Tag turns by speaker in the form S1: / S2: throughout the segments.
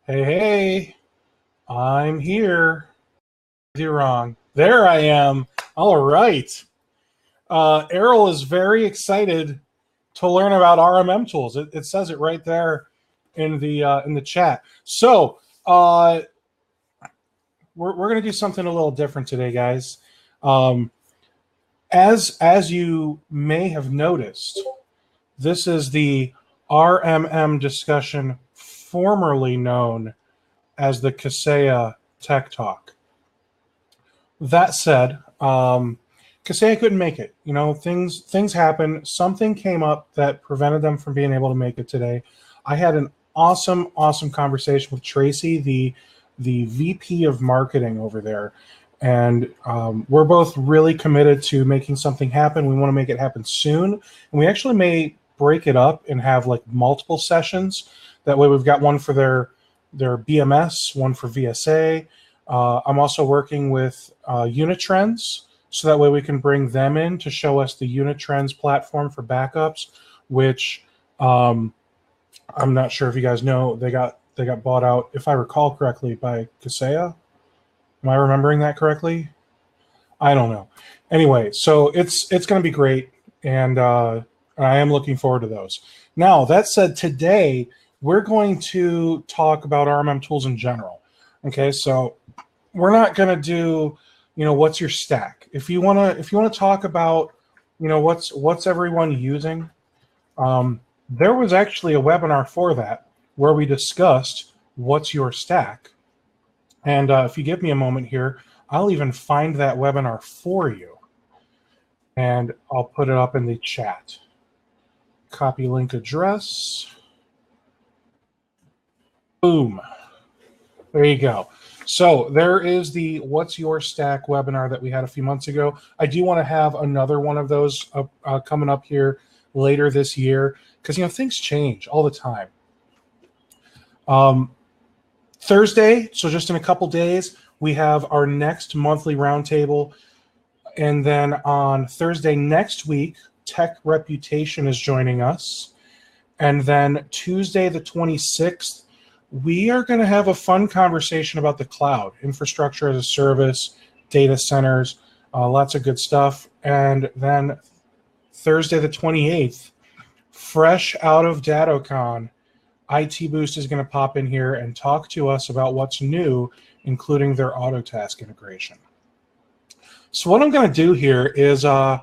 S1: Hey, hey, I'm here. You're wrong. There I am. All right. Errol is very excited to learn about RMM tools. It says it right there in the chat. So we're going to do something a little different today, guys. As you may have noticed, this is the RMM discussion, formerly known as the Kaseya Tech Talk. That said, Kaseya couldn't make it. You know, things happen. Something came up that prevented them from being able to make it today. I had an awesome conversation with Tracy, the VP of marketing over there, and we're both really committed to making something happen. We want to make it happen soon, and we actually may break it up and have like multiple sessions. That way, we've got one for their BMS, one for VSA. I'm also working with Unitrends, so that way we can bring them in to show us the Unitrends platform for backups, which I'm not sure if you guys know, they got bought out, if I recall correctly, by Kaseya. Am I remembering that correctly? I don't know. Anyway, so it's going to be great, and I am looking forward to those. Now, that said, today we're going to talk about RMM tools in general. Okay, so we're not going to do, what's your stack. If you want to talk about, what's everyone using, there was actually a webinar for that where we discussed what's your stack. And if you give me a moment here, I'll even find that webinar for you, and I'll put it up in the chat. Copy link address. Boom. There you go. So there is the What's Your Stack webinar that we had a few months ago. I do want to have another one of those coming up here later this year because, things change all the time. Thursday, so just in a couple days, we have our next monthly roundtable. And then on Thursday next week, Tech Reputation is joining us. And then Tuesday the 26th, we are going to have a fun conversation about the cloud, infrastructure as a service, data centers, lots of good stuff. And then Thursday the 28th, fresh out of DattoCon, IT Boost is going to pop in here and talk to us about what's new, including their Autotask integration. So what I'm going to do here is, we're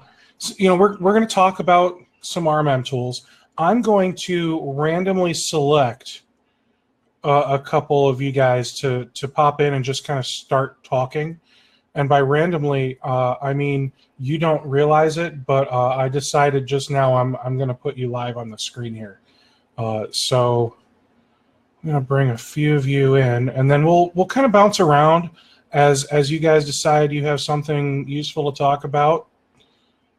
S1: going to talk about some RMM tools. I'm going to randomly select a couple of you guys to pop in and just kind of start talking. And by randomly, I mean you don't realize it, but I decided just now I'm going to put you live on the screen here. So I'm going to bring a few of you in, and then we'll kind of bounce around as you guys decide you have something useful to talk about.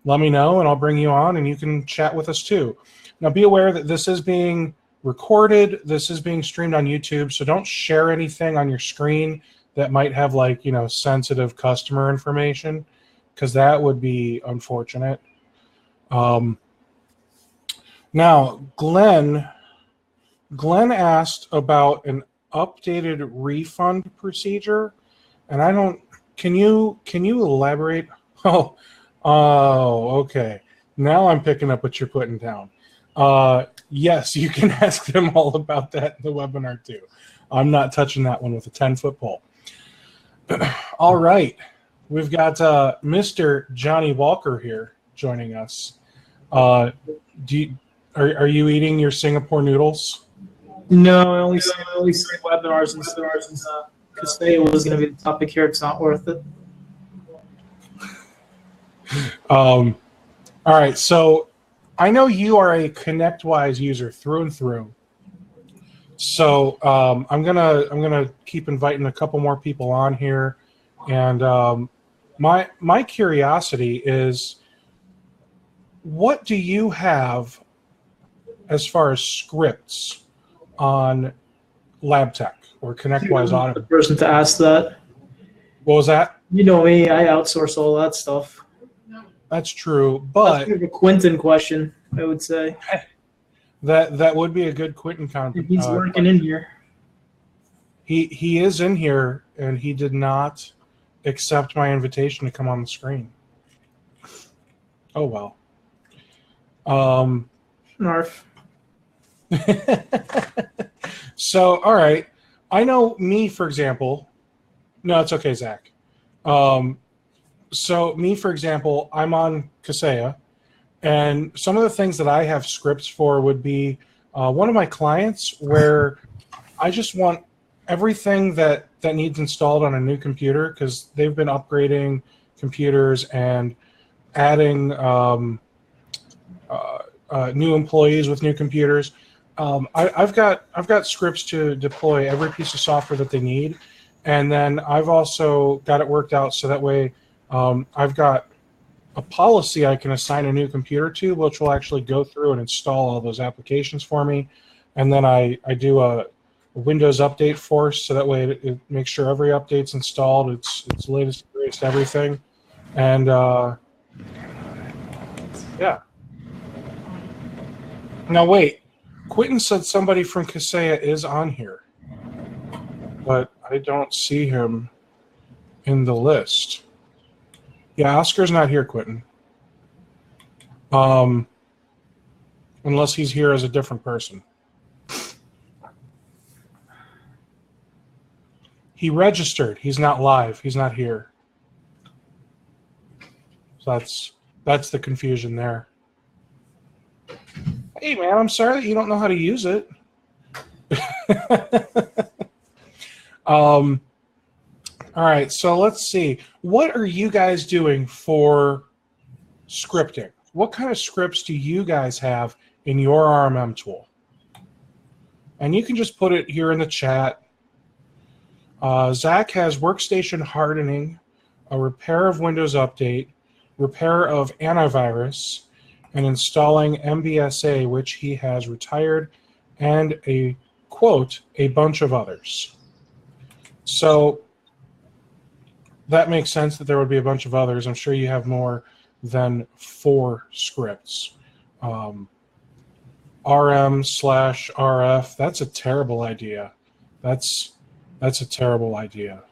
S1: Let me know, and I'll bring you on, and you can chat with us too. Now, be aware that this is being recorded. This is being streamed on YouTube, so don't share anything on your screen that might have sensitive customer information, because that would be unfortunate. Now, Glenn asked about an updated refund procedure, and I don't. Can you elaborate? Oh, okay. Now I'm picking up what you're putting down. Yes, you can ask them all about that in the webinar too. I'm not touching that one with a 10-foot pole. All right, we've got Mr. Johnny Walker here joining us. Are you eating your Singapore noodles?
S2: No, I only see webinars and Kaseya was going to be the topic here. It's not worth it.
S1: All right, so I know you are a ConnectWise user through and through. So I'm gonna keep inviting a couple more people on here, and my curiosity is, what do you have as far as scripts on LabTech or ConnectWise Auto?
S2: The person to ask that.
S1: What was that?
S2: You know me, I outsource all that stuff.
S1: That's true, but
S2: that's kind of a Quentin question, I would say.
S1: That would be a good Quentin comment.
S2: He's working in here.
S1: He is in here, and he did not accept my invitation to come on the screen. Oh well.
S2: Narf.
S1: So, all right. I know me, for example. No, it's okay, Zach. So me, for example, I'm on Kaseya, and some of the things that I have scripts for would be one of my clients where I just want everything that needs installed on a new computer, because they've been upgrading computers and adding new employees with new computers. I've got scripts to deploy every piece of software that they need, and then I've also got it worked out so that way I've got a policy I can assign a new computer to, which will actually go through and install all those applications for me, and then I do a Windows update force, so that way it makes sure every update's installed. It's latest, greatest, everything, and yeah. Now wait, Quentin said somebody from Kaseya is on here, but I don't see him in the list. Yeah, Oscar's not here, Quentin. Unless he's here as a different person. He registered. He's not live. He's not here. So that's the confusion there. Hey, man, I'm sorry that you don't know how to use it. All right, so let's see. What are you guys doing for scripting? What kind of scripts do you guys have in your RMM tool? And you can just put it here in the chat. Zach has workstation hardening, a repair of Windows Update, repair of antivirus, and installing MBSA, which he has retired, and a quote, a bunch of others. So that makes sense that there would be a bunch of others. I'm sure you have more than 4 scripts. RM/RF, that's a terrible idea. That's a terrible idea.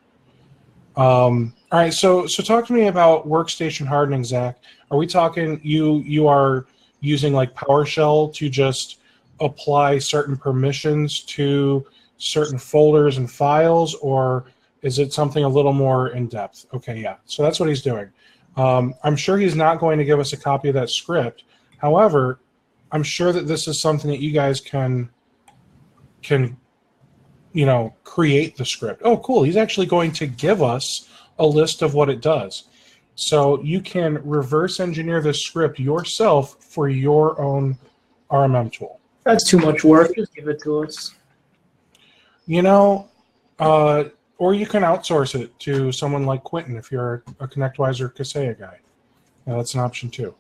S1: All right, so talk to me about workstation hardening, Zach. Are we talking you are using like PowerShell to just apply certain permissions to certain folders and files, or is it something a little more in depth? Okay, yeah. So that's what he's doing. I'm sure he's not going to give us a copy of that script. However, I'm sure that this is something that you guys can create the script. Oh, cool. He's actually going to give us a list of what it does. So you can reverse engineer this script yourself for your own RMM tool.
S2: That's too much work. Just give it to us.
S1: Or you can outsource it to someone like Quentin if you're a ConnectWise or Kaseya guy. That's an option too.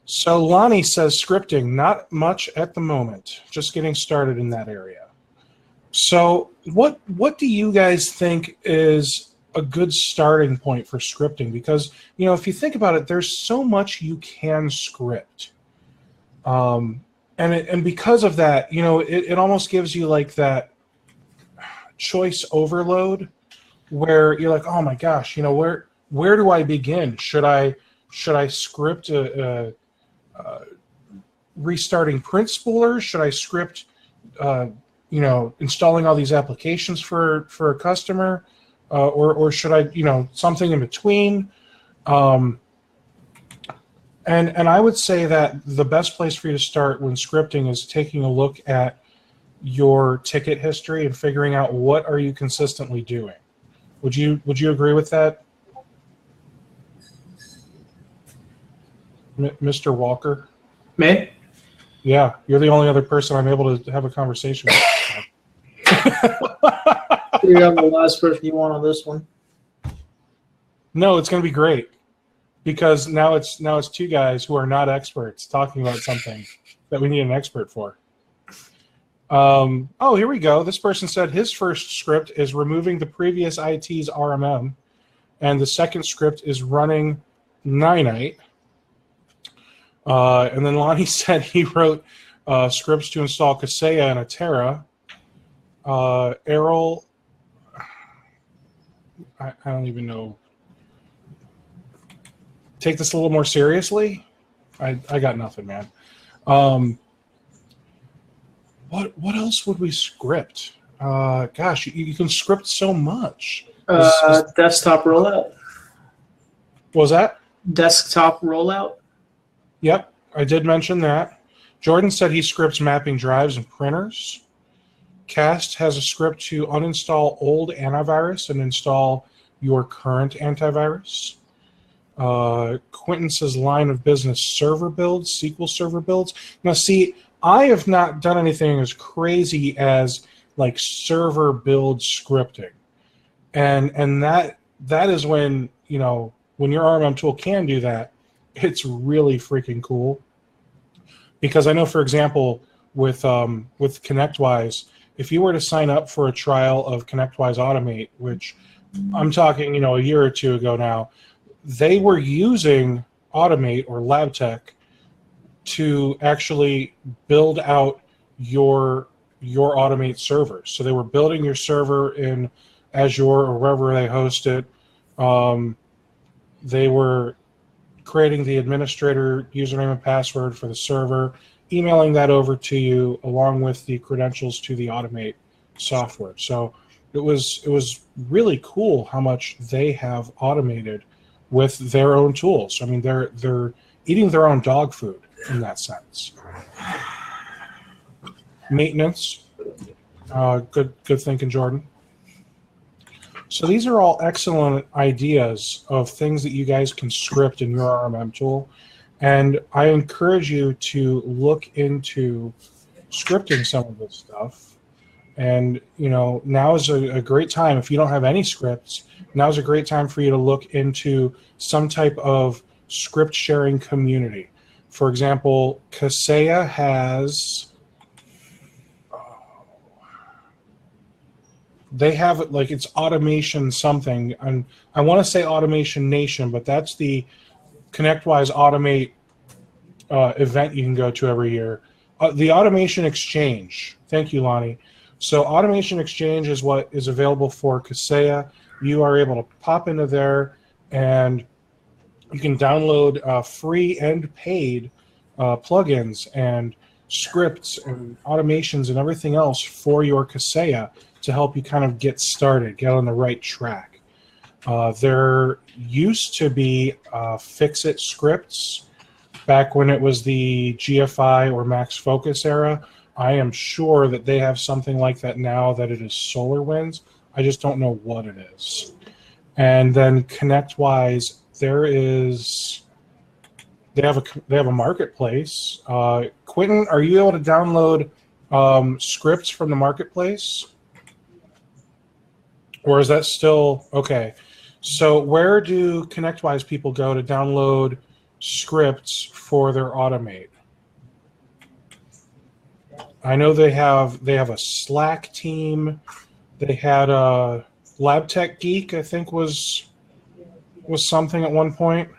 S1: So Lonnie says scripting, not much at the moment. Just getting started in that area. So what do you guys think is a good starting point for scripting? Because, if you think about it, there's so much you can script. And because of that, it almost gives you like that choice overload where you're like, oh my gosh, where do I begin? Should I script restarting print spoolers? Should I script installing all these applications for a customer, or should I something in between? And I would say that the best place for you to start when scripting is taking a look at your ticket history and figuring out what are you consistently doing. Would you agree with that, Mr. Walker?
S2: Me?
S1: Yeah, you're the only other person I'm able to have a conversation with.
S2: You're the last person you want on this one.
S1: No, it's going to be great because now it's 2 guys who are not experts talking about something that we need an expert for. Oh, here we go. This person said his first script is removing the previous IT's RMM, and the second script is running Ninite. And then Lonnie said he wrote scripts to install Kaseya and Atera. Errol I don't even know. Take this a little more seriously? I got nothing, man. What else would we script? Gosh, you can script so much.
S2: Desktop rollout.
S1: What was that?
S2: Desktop rollout.
S1: Yep, I did mention that. Jordan said he scripts mapping drives and printers. Cast has a script to uninstall old antivirus and install your current antivirus. Quentin says line of business server builds, SQL server builds. Now, see, I have not done anything as crazy as like server build scripting, and that is when when your RMM tool can do that, it's really freaking cool. Because I know, for example, with ConnectWise, if you were to sign up for a trial of ConnectWise Automate, which I'm talking a year or two ago now, they were using Automate or LabTech to actually build out your Automate servers. So they were building your server in Azure or wherever they host it. They were creating the administrator username and password for the server, emailing that over to you along with the credentials to the Automate software. So it was really cool how much they have automated with their own tools. I mean, they're eating their own dog food in that sense. Maintenance, good thinking, Jordan. So these are all excellent ideas of things that you guys can script in your RMM tool, and I encourage you to look into scripting some of this stuff. And now is a great time. If you don't have any scripts, now is a great time for you to look into some type of script sharing community. For example, Kaseya has, they have it like it's automation something, and I want to say Automation Nation, but that's the ConnectWise Automate event you can go to every year. The Automation Exchange. Thank you, Lonnie. So Automation Exchange is what is available for Kaseya. You are able to pop into there, and you can download free and paid plugins and scripts and automations and everything else for your Kaseya to help you kind of get started, get on the right track. There used to be fix-it scripts back when it was the GFI or Max Focus era. I am sure that they have something like that now, that it is SolarWinds. I just don't know what it is. And then ConnectWise, they have a marketplace. Quentin, are you able to download scripts from the marketplace? Or is that still okay? So where do ConnectWise people go to download scripts for their Automate? I know they have a Slack team. They had a LabTech Geek, I think was something at one point.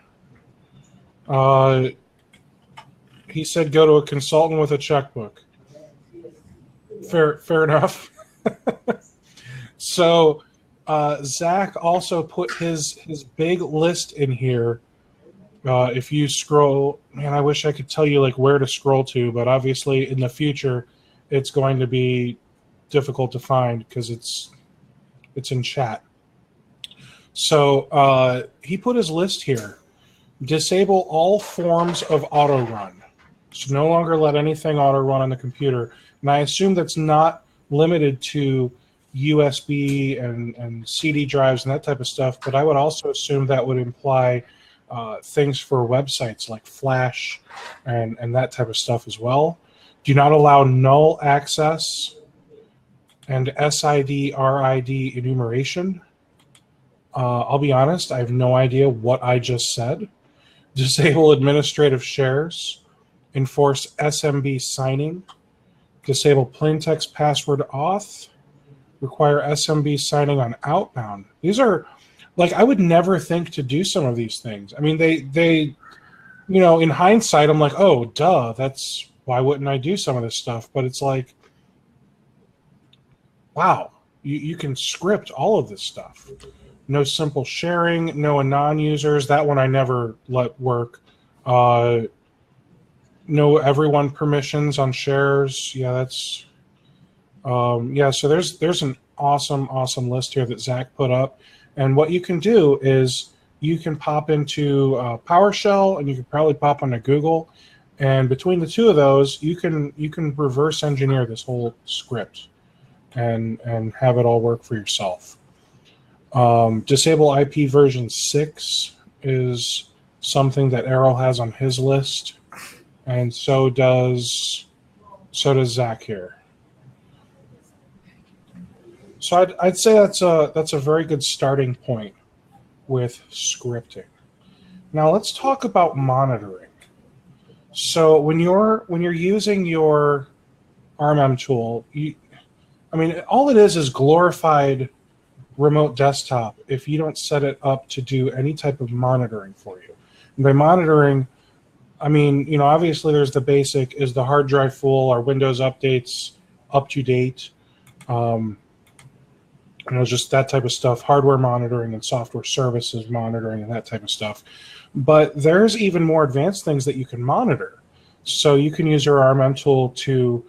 S1: He said go to a consultant with a checkbook. Fair enough. So Zach also put his big list in here. If you scroll, man, I wish I could tell you like where to scroll to, but obviously in the future it's going to be difficult to find because it's in chat. So he put his list here. Disable all forms of auto run. So no longer let anything auto run on the computer. And I assume that's not limited to USB and CD drives and that type of stuff, but I would also assume that would imply things for websites like Flash and that type of stuff as well. Do not allow null access and SID, RID enumeration. I'll be honest, I have no idea what I just said. Disable administrative shares. Enforce SMB signing. Disable plaintext password auth. Require SMB signing on outbound. These are, like, I would never think to do some of these things. I mean, they in hindsight, I'm like, oh, duh, that's, why wouldn't I do some of this stuff? But it's like, wow, you can script all of this stuff. no simple sharing, no anon users. That one I never let work. No everyone permissions on shares. Yeah, that's yeah. So there's an awesome list here that Zach put up, and what you can do is you can pop into PowerShell, and you can probably pop onto Google, and between the two of those, you can reverse engineer this whole script, and have it all work for yourself. Disable IP version 6 is something that Errol has on his list, and so does Zach here. So I'd say that's a very good starting point with scripting. Now let's talk about monitoring. So when you're using your RMM tool, all it is glorified remote desktop if you don't set it up to do any type of monitoring for you. And by monitoring, obviously there's the basic, is the hard drive full, are Windows updates up to date, just that type of stuff, hardware monitoring and software services monitoring and that type of stuff. But there's even more advanced things that you can monitor. So you can use your RMM tool to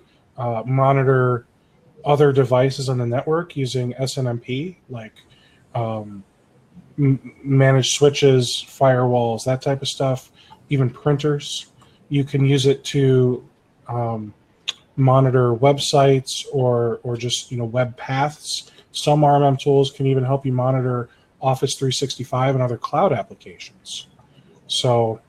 S1: monitor other devices on the network using SNMP, like managed switches, firewalls, that type of stuff, even printers. You can use it to monitor websites or just web paths. Some RMM tools can even help you monitor Office 365 and other cloud applications. So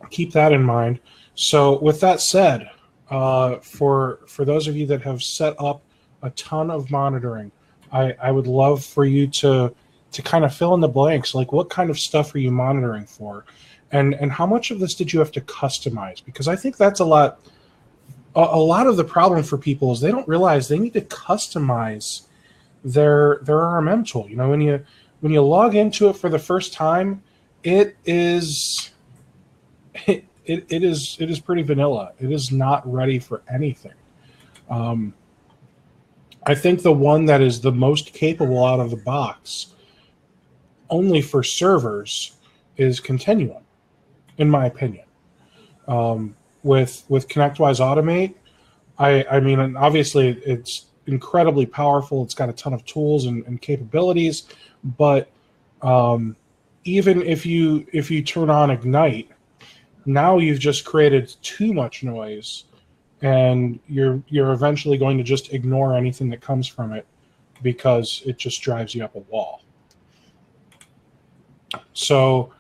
S1: keep that in mind. So with that said, for those of you that have set up a ton of monitoring, I would love for you to kind of fill in the blanks, like what kind of stuff are you monitoring for, and how much of this did you have to customize? Because I think that's a lot of the problem for people is they don't realize they need to customize their RMM tool. When you log into it for the first time, it is pretty vanilla. It is not ready for anything. I think the one that is the most capable out of the box, only for servers, is Continuum, in my opinion. With ConnectWise Automate, and obviously it's incredibly powerful. It's got a ton of tools and capabilities, but even if you turn on Ignite, now you've just created too much noise, and you're eventually going to just ignore anything that comes from it because it just drives you up a wall. So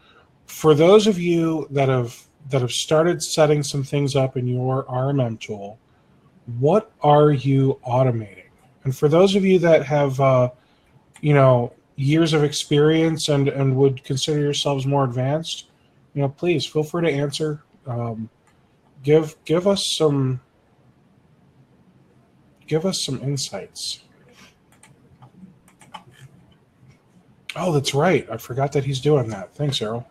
S1: for those of you that have started setting some things up in your RMM tool, what are you automating? And for those of you that have years of experience and would consider yourselves more advanced, please feel free to answer. Give us some insights. Oh, that's right. I forgot that he's doing that. Thanks, Errol.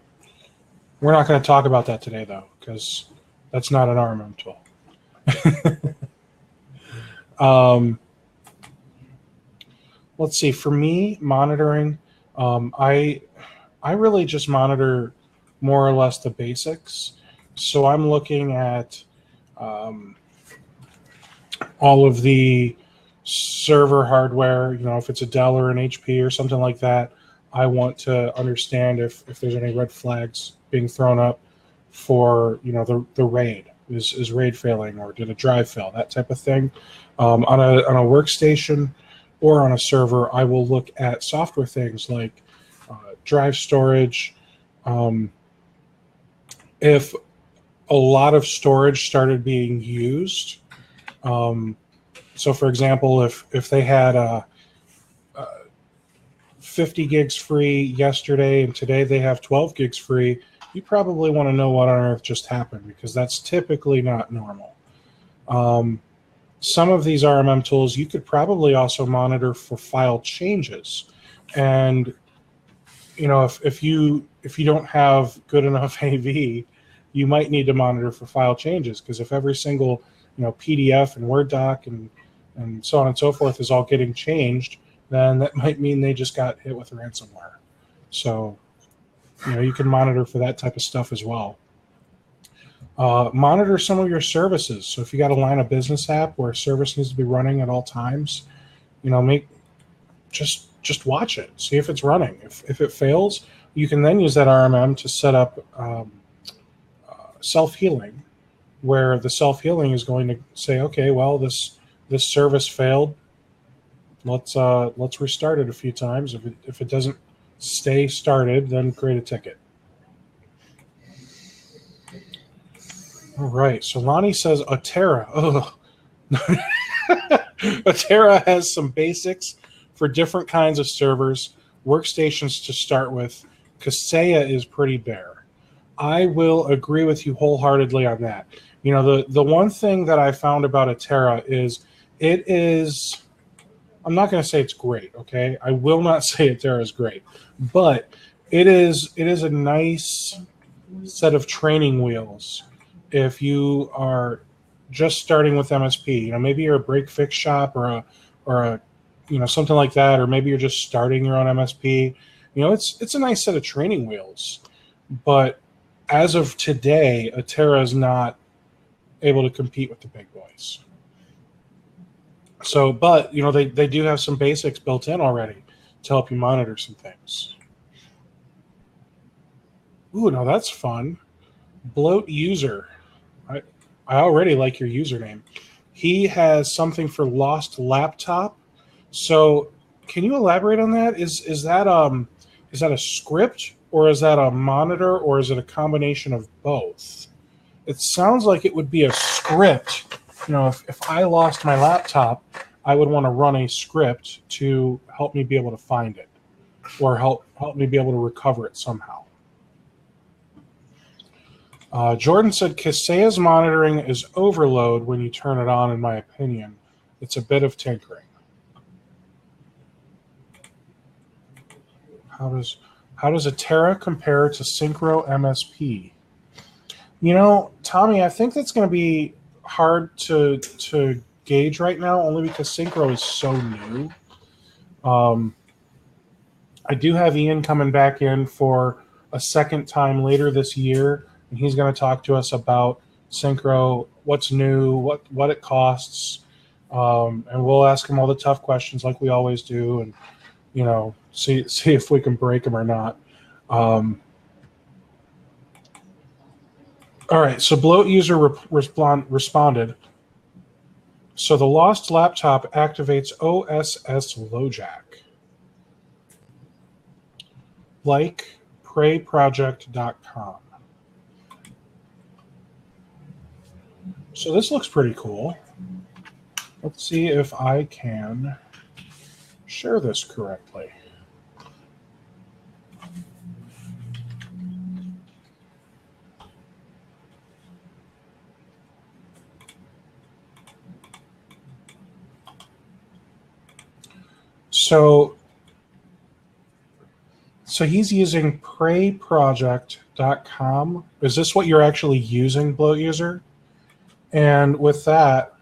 S1: We're not going to talk about that today, though, because that's not an RMM tool. Let's see. For me, monitoring, I really just monitor more or less the basics. So I'm looking at all of the server hardware. If it's a Dell or an HP or something like that, I want to understand if there's any red flags being thrown up for the RAID. Is RAID failing, or did a drive fail? That type of thing. On a workstation or on a server, I will look at software things like drive storage. If a lot of storage started being used, so for example, if they had 50 gigs free yesterday and today they have 12 gigs free, you probably want to know what on earth just happened, because that's typically not normal. Some of these RMM tools you could probably also monitor for file changes, and if you don't have good enough AV, you might need to monitor for file changes, because if every single PDF and Word doc and so on and so forth is all getting changed, then that might mean they just got hit with ransomware. So, you can monitor for that type of stuff as well. Monitor some of your services. So if you got a line of business app where a service needs to be running at all times, just watch it, see if it's running. If it fails, you can then use that RMM to set up self-healing, where the self-healing is going to say, okay, well, this service failed. Let's restart it a few times. If it doesn't stay started, then create a ticket. All right. So Lonnie says Atera. Oh, Atera has some basics for different kinds of servers, workstations to start with. Kaseya is pretty bare. I will agree with you wholeheartedly on that. The one thing that I found about Atera is it is. I'm not going to say it's great. Okay, I will not say Atera is great, but it is a nice set of training wheels if you are just starting with MSP. Maybe you're a break fix shop or a something like that, or maybe you're just starting your own MSP. It's a nice set of training wheels, but as of today, Atera is not able to compete with the big boys. So, but they do have some basics built in already to help you monitor some things. Ooh, now that's fun. Bloat user. I already like your username. He has something for lost laptop. So, can you elaborate on that? Is that a script, or is that a monitor, or is it a combination of both? It sounds like it would be a script. If I lost my laptop, I would want to run a script to help me be able to find it, or help me be able to recover it somehow. Jordan said Kaseya's monitoring is overload when you turn it on, in my opinion. It's a bit of tinkering. How does Atera compare to Synchro MSP? Tommy, I think that's going to be hard to gauge right now, only because Synchro is so new. I do have Ian coming back in for a second time later this year, and he's going to talk to us about Synchro, what's new, what it costs, and we'll ask him all the tough questions like we always do, and see if we can break him or not. All right, so Bloat user responded. So the lost laptop activates OSS LoJack, like preyproject.com. So this looks pretty cool. Let's see if I can share this correctly. So he's using preyproject.com. Is this what you're actually using, Bloat user? And with that,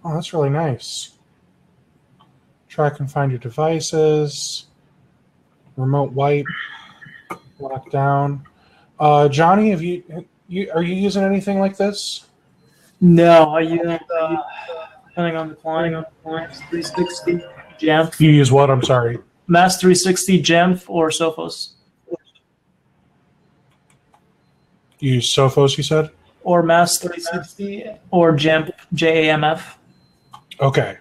S1: oh, that's really nice. Track and find your devices, remote wipe, lockdown. Johnny, are you using anything like this?
S2: No, I use depending on the client, 360 Jamf.
S1: You use what? I'm sorry.
S2: Mass 360 Jamf or Sophos.
S1: You use Sophos, you said?
S2: Or Mass 360 or Jamf, JAMF.
S1: Okay.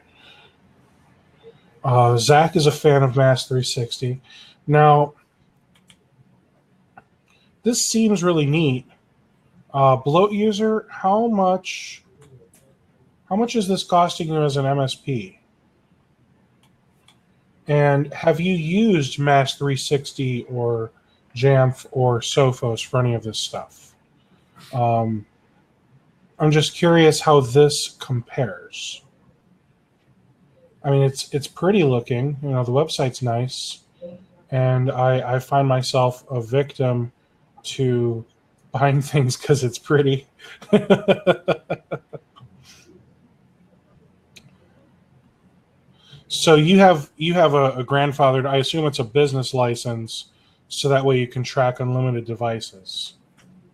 S1: Zach is a fan of Mass 360. Now, this seems really neat. Bloat user, how much is this costing you as an MSP? And have you used Mass 360 or Jamf or Sophos for any of this stuff? I'm just curious how this compares. I mean, it's pretty looking. The website's nice, and I find myself a victim to buying things because it's pretty. So you have a grandfathered, I assume it's a business license, so that way you can track unlimited devices,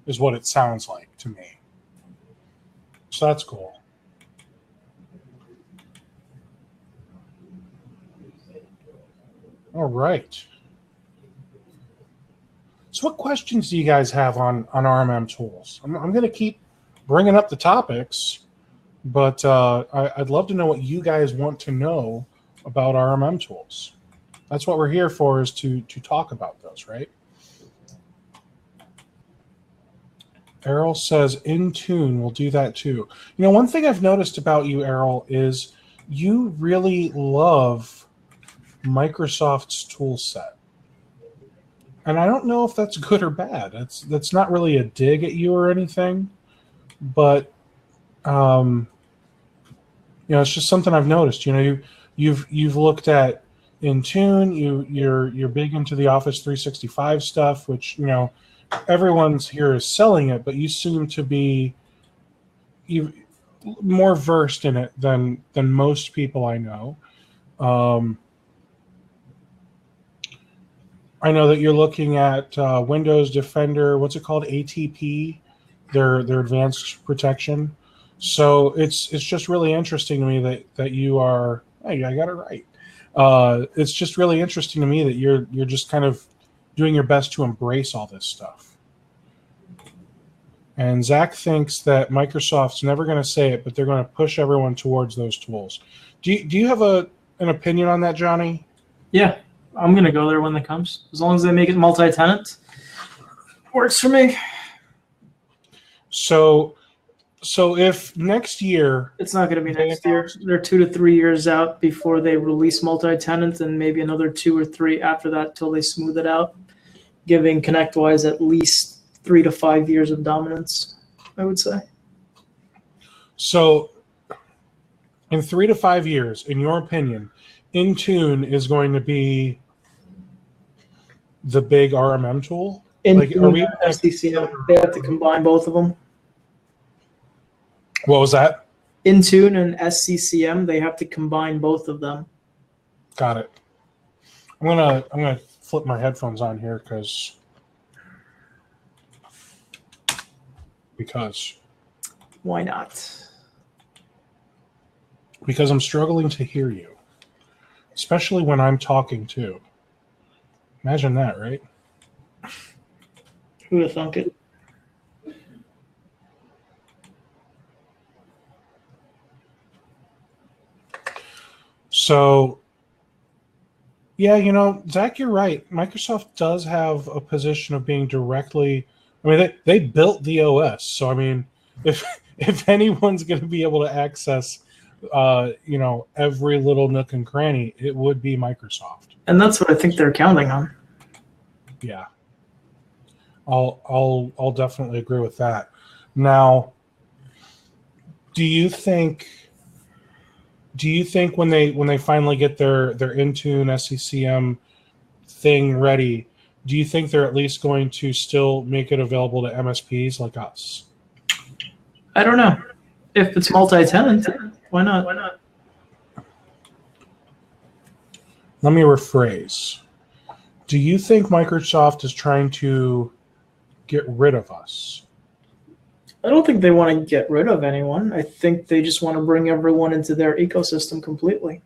S1: is what it sounds like to me. So that's cool. All right. So what questions do you guys have on RMM tools? I'm going to keep bringing up the topics, but I'd love to know what you guys want to know about RMM tools. That's what we're here for, is to talk about those, right? Errol says, Intune will do that too. You know, one thing I've noticed about you, Errol, is you really love Microsoft's tool set. And I don't know if that's good or bad. That's not really a dig at you or anything, but you know, it's just something I've noticed. You know, you've looked at Intune. You're big into the Office 365 stuff, which, you know, everyone's here is selling it, but you seem to be more versed in it than most people I know. I know that you're looking at Windows Defender. What's it called? ATP, their advanced protection. So it's just really interesting to me that you are. Hey, I got it right. It's just really interesting to me that you're just kind of doing your best to embrace all this stuff. And Zach thinks that Microsoft's never going to say it, but they're going to push everyone towards those tools. Do you have an opinion on that, Johnny?
S2: Yeah, I'm going to go there when it comes. As long as they make it multi-tenant, works for me.
S1: So if next year...
S2: It's not going to be next year. They're 2 to 3 years out before they release multi-tenant, and maybe another 2 or 3 after that till they smooth it out, giving ConnectWise at least 3 to 5 years of dominance, I would say.
S1: So in 3 to 5 years, in your opinion, Intune is going to be the big RMM tool?
S2: Intune and SCCM, they have to combine both of them.
S1: What was that?
S2: Intune and SCCM, they have to combine both of them.
S1: Got it. I'm gonna flip my headphones on here because
S2: why not?
S1: Because I'm struggling to hear you, especially when I'm talking too. Imagine that, right?
S2: Who would have thunk it?
S1: So, yeah, you know, Zach, you're right. Microsoft does have a position of being directly. I mean, they built the OS, so I mean, if anyone's going to be able to access, you know, every little nook and cranny, it would be Microsoft.
S2: And that's what I think they're counting on.
S1: Yeah, I'll definitely agree with that. Now, do you think when they finally get their Intune SCCM thing ready, do you think they're at least going to still make it available to MSPs like us?
S2: I don't know. If it's multi-tenant, why not?
S1: Let me rephrase. Do you think Microsoft is trying to get rid of us?
S2: I don't think they want to get rid of anyone. I think they just want to bring everyone into their ecosystem completely.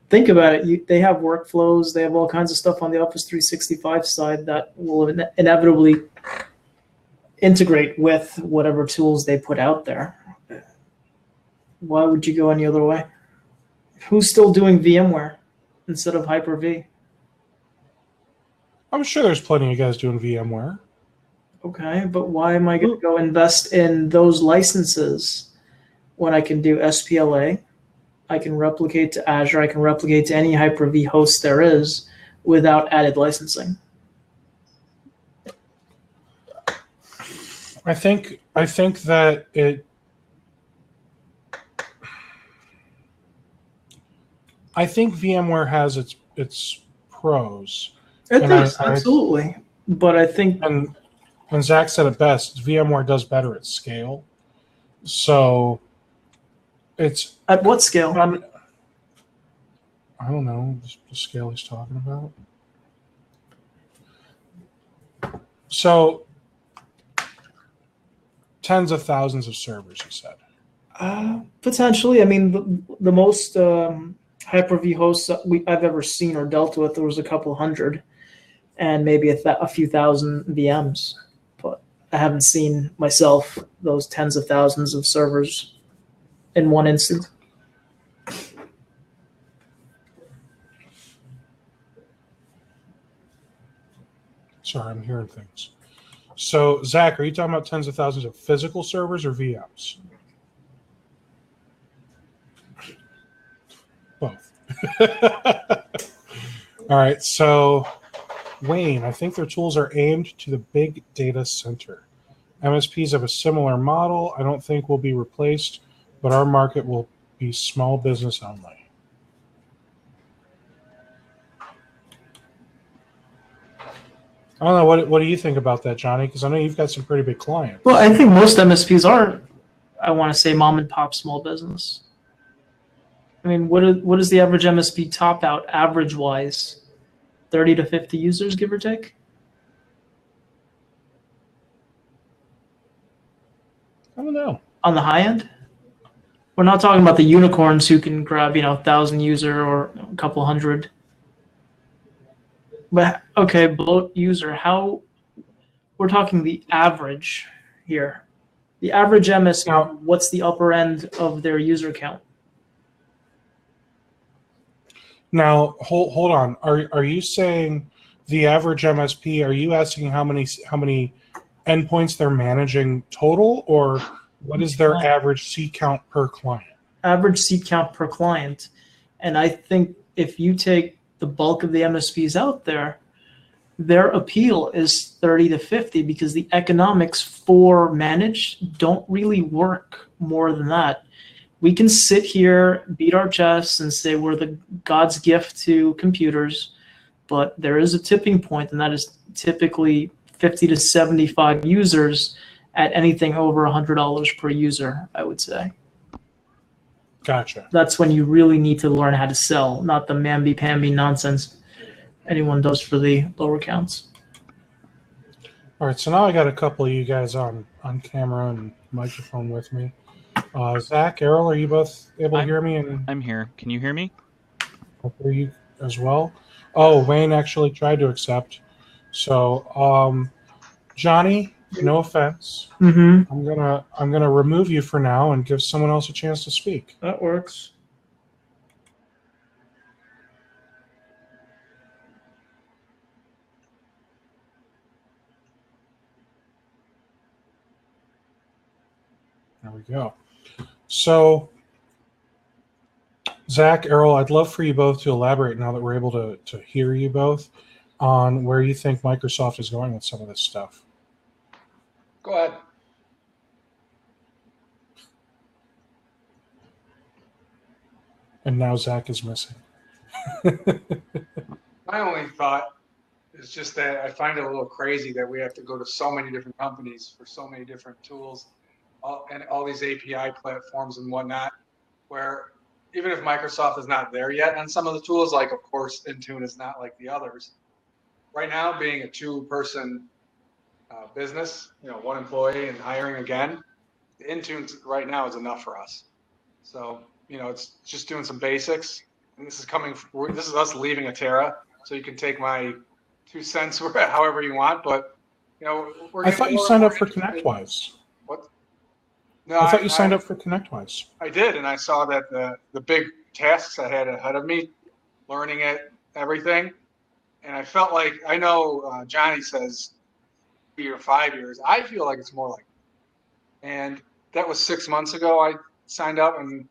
S2: Think about it. They have workflows. They have all kinds of stuff on the Office 365 side that will inevitably integrate with whatever tools they put out there. Why would you go any other way? Who's still doing VMware instead of Hyper-V?
S1: I'm sure there's plenty of guys doing VMware.
S2: Okay, but why am I going to go invest in those licenses when I can do SPLA? I can replicate to Azure. I can replicate to any Hyper-V host there is without added licensing.
S1: I think that I think VMware has its pros.
S2: It does, absolutely. But I think...
S1: And Zach said it best, VMware does better at scale. So it's...
S2: At what scale?
S1: I don't know the scale he's talking about. So, tens of thousands of servers, he said.
S2: Potentially. I mean, the most Hyper-V hosts I've ever seen or dealt with, there was a couple hundred and maybe a few thousand VMs. But I haven't seen myself those tens of thousands of servers in one instance.
S1: Sorry, I'm hearing things. So, Zach, are you talking about tens of thousands of physical servers or VMs? Both. All right. So, Wayne, I think their tools are aimed to the big data center. MSPs have a similar model. I don't think will be replaced, but our market will be small business only. I don't know. What do you think about that, Johnny? Because I know you've got some pretty big clients.
S2: Well, I think most MSPs are, I want to say, mom and pop small business. I mean, what is the average MSP top out average wise? 30 to 50 users, give or take?
S1: I don't know.
S2: On the high end? We're not talking about the unicorns who can grab, 1,000 user or a couple hundred. But okay, below user, we're talking the average here. The average MSP,
S1: Now,
S2: what's the upper end of their user count?
S1: Now, hold on. Are you saying the average MSP? Are you asking how many endpoints they're managing total, or what is their average seat count per client?
S2: Average seat count per client. And I think if you take the bulk of the MSPs out there, their appeal is 30 to 50 because the economics for managed don't really work more than that. We can sit here, beat our chests, and say we're the God's gift to computers, but there is a tipping point, and that is typically 50 to 75 users at anything over $100 per user, I would say.
S1: Gotcha.
S2: That's when you really need to learn how to sell, not the mamby-pamby nonsense anyone does for the lower counts.
S1: All right, so now I got a couple of you guys on camera and microphone with me. Zach, Errol, are you both able to hear me? And
S3: I'm here. Can you hear me?
S1: I hear you as well. Oh, Wayne actually tried to accept. So, Johnny, no offense.
S2: Mm-hmm.
S1: I'm gonna remove you for now and give someone else a chance to speak.
S2: That works.
S1: There we go. So, Zach, Errol, I'd love for you both to elaborate now that we're able to hear you both on where you think Microsoft is going with some of this stuff.
S4: Go ahead.
S1: And now Zach is missing.
S4: My only thought is just that I find it a little crazy that we have to go to so many different companies for so many different tools and all these API platforms and whatnot, where even if Microsoft is not there yet on some of the tools, like of course Intune is not like the others. Right now, being a two-person business, one employee and hiring again, Intune right now is enough for us. So, it's just doing some basics. And this is us leaving Atera. So you can take my 2 cents however you want, but
S1: I thought you signed up for ConnectWise.
S4: What? No,
S1: I thought you signed up for ConnectWise.
S4: I did, and I saw that the big tasks I had ahead of me, learning it, everything, and I felt like I know Johnny says 3 or 5 years. I feel like it's more like, and that was 6 months ago. I signed up, and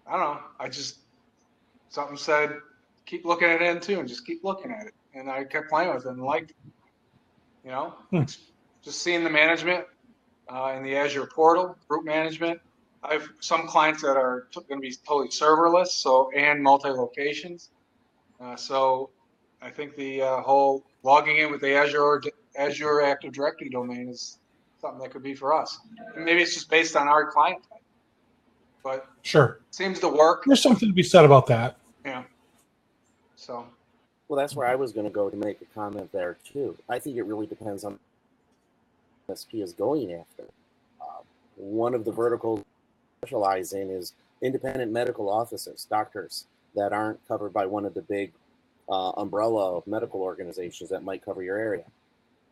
S4: I don't know. Something said keep looking at it too, and just keep looking at it, and I kept playing with it and liked it. Just seeing the management. In the Azure portal, group management. I have some clients that are going to be totally serverless, and multi-locations. So I think the whole logging in with the Azure Active Directory domain is something that could be for us. And maybe it's just based on our client type, but
S1: sure,
S4: it seems to work.
S1: There's something to be said about that.
S4: Yeah. So,
S3: well, that's where I was going to go to make a comment there too. I think it really depends on what MSP is going after. One of the verticals I specialize in is independent medical offices, doctors that aren't covered by one of the big umbrella of medical organizations that might cover your area.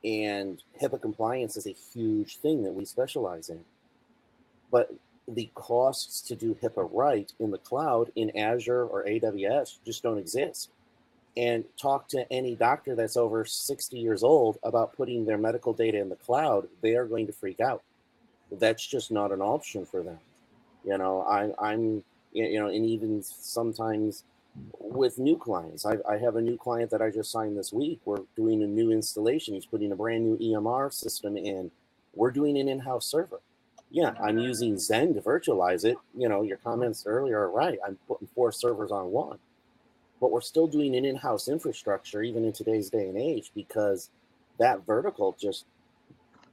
S3: And HIPAA compliance is a huge thing that we specialize in. But the costs to do HIPAA right in the cloud, in Azure or AWS, just don't exist. And talk to any doctor that's over 60 years old about putting their medical data in the cloud, they are going to freak out. That's just not an option for them. You know, I'm you know, and even sometimes with new clients, I have a new client that I just signed this week. We're doing a new installation. He's putting a brand new EMR system in. We're doing an in-house server. Yeah, I'm using Zen to virtualize it. You know, your comments earlier are right. I'm putting 4 servers on one. But we're still doing an in-house infrastructure, even in today's day and age, because that vertical just,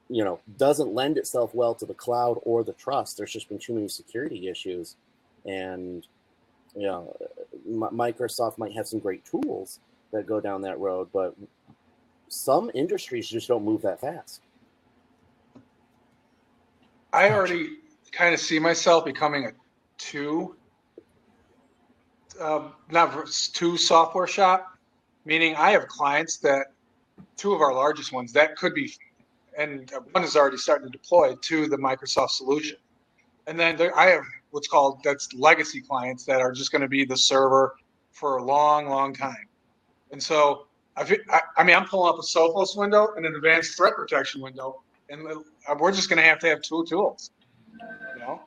S3: you know, doesn't lend itself well to the cloud or the trust. There's just been too many security issues. And, you know, Microsoft might have some great tools that go down that road, but some industries just don't move that fast.
S4: I already kind of see myself becoming a two software shop, meaning I have clients that 2 of our largest ones that could be, and one is already starting to deploy to the Microsoft solution. And then I have what's called, that's legacy clients that are just going to be the server for a long, long time. And so, I mean, I'm pulling up a Sophos window and an advanced threat protection window, and we're just going to have 2 tools, you know?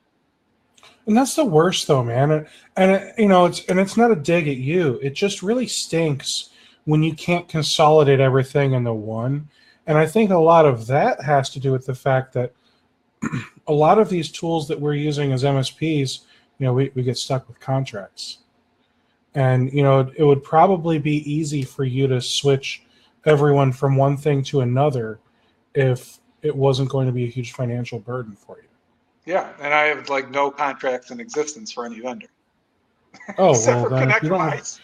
S1: And that's the worst, though, man. And you know, it's not a dig at you. It just really stinks when you can't consolidate everything into one. And I think a lot of that has to do with the fact that a lot of these tools that we're using as MSPs, you know, we get stuck with contracts. And, you know, it would probably be easy for you to switch everyone from one thing to another if it wasn't going to be a huge financial burden for you.
S4: Yeah, and I have like no contracts in existence for any vendor.
S1: Oh,
S4: Except
S1: well,
S4: for
S1: then if you don't
S4: ConnectWise.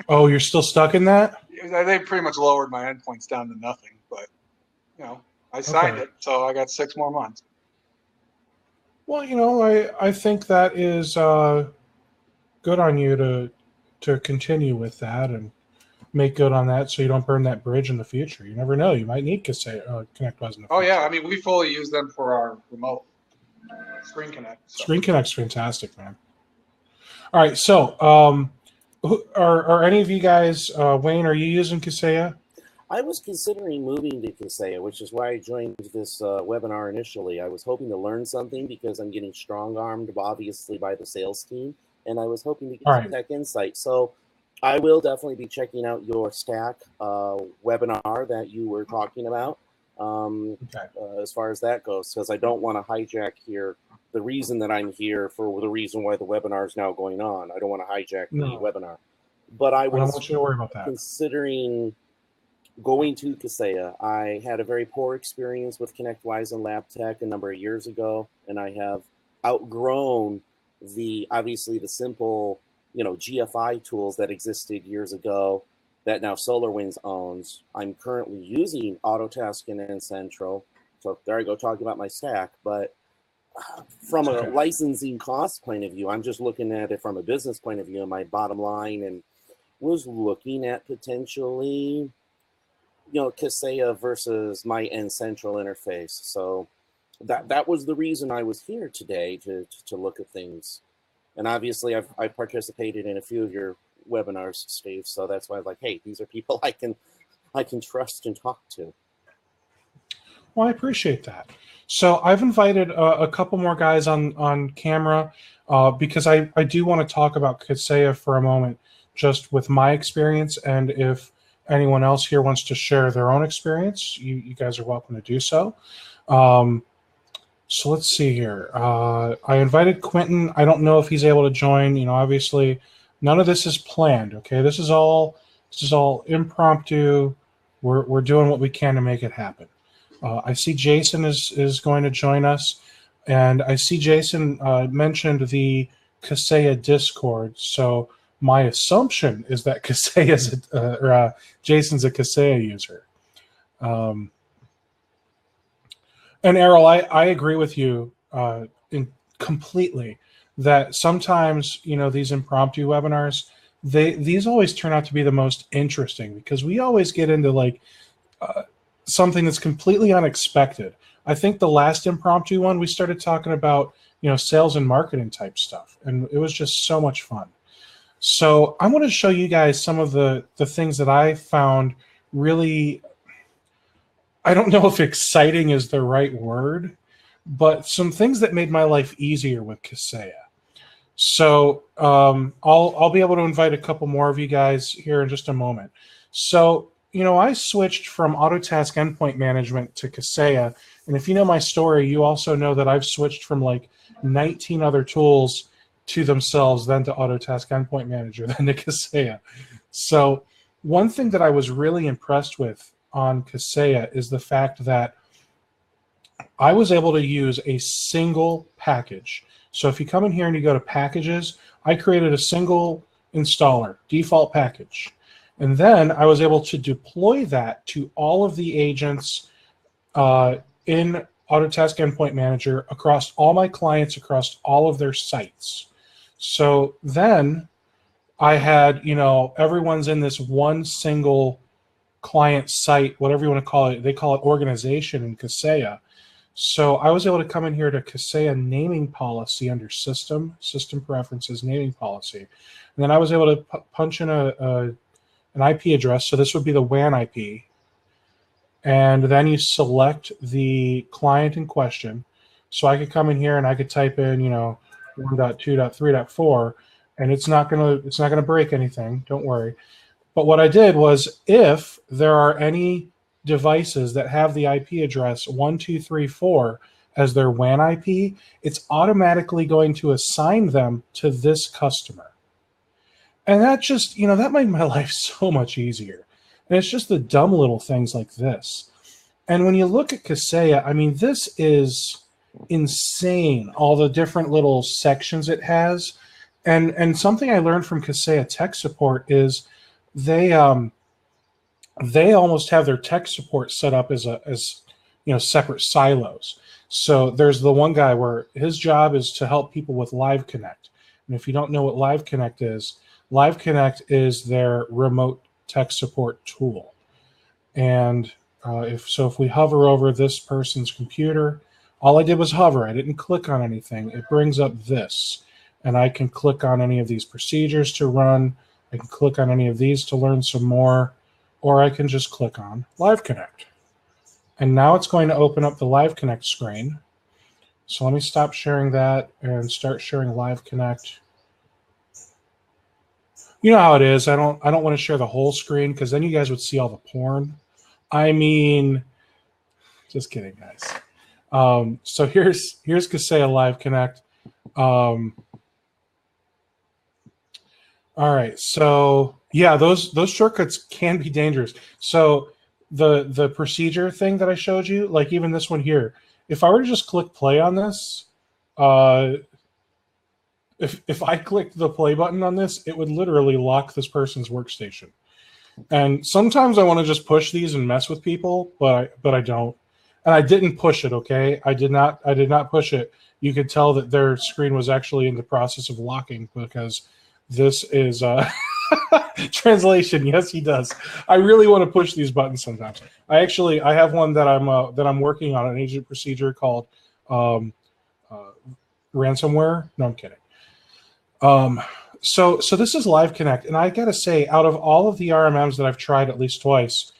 S1: Oh, you're still stuck in that?
S4: They pretty much lowered my endpoints down to nothing, but you know, I signed it, so I got 6 more months.
S1: Well, you know, I think that is good on you to continue with that and make good on that so you don't burn that bridge in the future. You never know. You might need ConnectWise in the future.
S4: Oh, yeah. I mean, we fully use them for our remote Screen Connect. So.
S1: Screen Connect's fantastic, man. All right. So are any of you guys, Wayne, are you using Kaseya?
S3: I was considering moving to Kaseya, which is why I joined this webinar initially. I was hoping to learn something because I'm getting strong-armed, obviously, by the sales team, and I was hoping to get some tech insight. So I will definitely be checking out your Stack webinar that you were talking about as far as that goes, because I don't want to hijack here the reason that I'm here for the reason why the webinar is now going on. I don't want to hijack the webinar. But I
S1: don't want you to worry about that.
S3: Considering going to Kaseya. I had a very poor experience with ConnectWise and LabTech a number of years ago, and I have outgrown obviously the simple, you know, GFI tools that existed years ago that now SolarWinds owns. I'm currently using Autotask and N-Central. So there I go talking about my stack, but from a licensing cost point of view, I'm just looking at it from a business point of view and my bottom line, and was looking at potentially, you know, Kaseya versus my N-Central interface. So that was the reason I was here today to look at things. And obviously I've participated in a few of your webinars, Steve. So that's why I'm like, hey, these are people I can trust and talk to.
S1: Well, I appreciate that. So I've invited a couple more guys on camera because I do want to talk about Kaseya for a moment, just with my experience. And if anyone else here wants to share their own experience, you guys are welcome to do so. So let's see here. I invited Quentin. I don't know if he's able to join. You know, obviously, none of this is planned. Okay, this is all impromptu. We're doing what we can to make it happen. I see Jason is going to join us, and I see Jason mentioned the Kaseya Discord. So my assumption is that Kaseya Jason's a Kaseya user. And Errol, I agree with you completely that sometimes, these impromptu webinars, these always turn out to be the most interesting because we always get into something that's completely unexpected. I think the last impromptu one, we started talking about, sales and marketing type stuff, and it was just so much fun. So I want to show you guys some of the things that I found really, I don't know if exciting is the right word, but some things that made my life easier with Kaseya. So I'll be able to invite a couple more of you guys here in just a moment. So, I switched from Autotask Endpoint Management to Kaseya. And if you know my story, you also know that I've switched from 19 other tools to themselves, then to Autotask Endpoint Manager, then to Kaseya. So one thing that I was really impressed with on Kaseya is the fact that I was able to use a single package. So if you come in here and you go to packages, I created a single installer, default package. And then I was able to deploy that to all of the agents in Autotask Endpoint Manager across all my clients, across all of their sites. So then I had, everyone's in this one single client site, whatever you want to call it. They call it organization in Kaseya. So I was able to come in here to Kaseya naming policy under system preferences, naming policy. And then I was able to punch in an IP address. So this would be the WAN IP. And then you select the client in question. So I could come in here and I could type in, 1.2.3.4, and it's not gonna break anything. Don't worry. But what I did was, if there are any devices that have the IP address 1234 as their WAN IP, it's automatically going to assign them to this customer. And that just, that made my life so much easier. And it's just the dumb little things like this. And when you look at Kaseya, I mean, this is insane, all the different little sections it has. And something I learned from Kaseya tech support is they almost have their tech support set up as separate silos. So there's the one guy where his job is to help people with Live Connect. And if you don't know what Live Connect is their remote tech support tool. And if we hover over this person's computer, all I did was hover. I didn't click on anything. It brings up this. And I can click on any of these procedures to run. I can click on any of these to learn some more. Or I can just click on Live Connect. And now it's going to open up the Live Connect screen. So let me stop sharing that and start sharing Live Connect. You know how it is. I don't want to share the whole screen because then you guys would see all the porn. I mean, just kidding, guys. So here's Kaseya Live Connect. All right, so yeah, those shortcuts can be dangerous. So the procedure thing that I showed you, like even this one here, if I were to just click play on this, if I clicked the play button on this, it would literally lock this person's workstation. And sometimes I want to just push these and mess with people, but I don't. And I didn't push it, okay? I did not push it. You could tell that their screen was actually in the process of locking because this is translation. Yes, he does. I really want to push these buttons sometimes. I have one that I'm working on, an agent procedure called ransomware. No, I'm kidding. So this is Live Connect, and I gotta say, out of all of the RMMs that I've tried at least twice,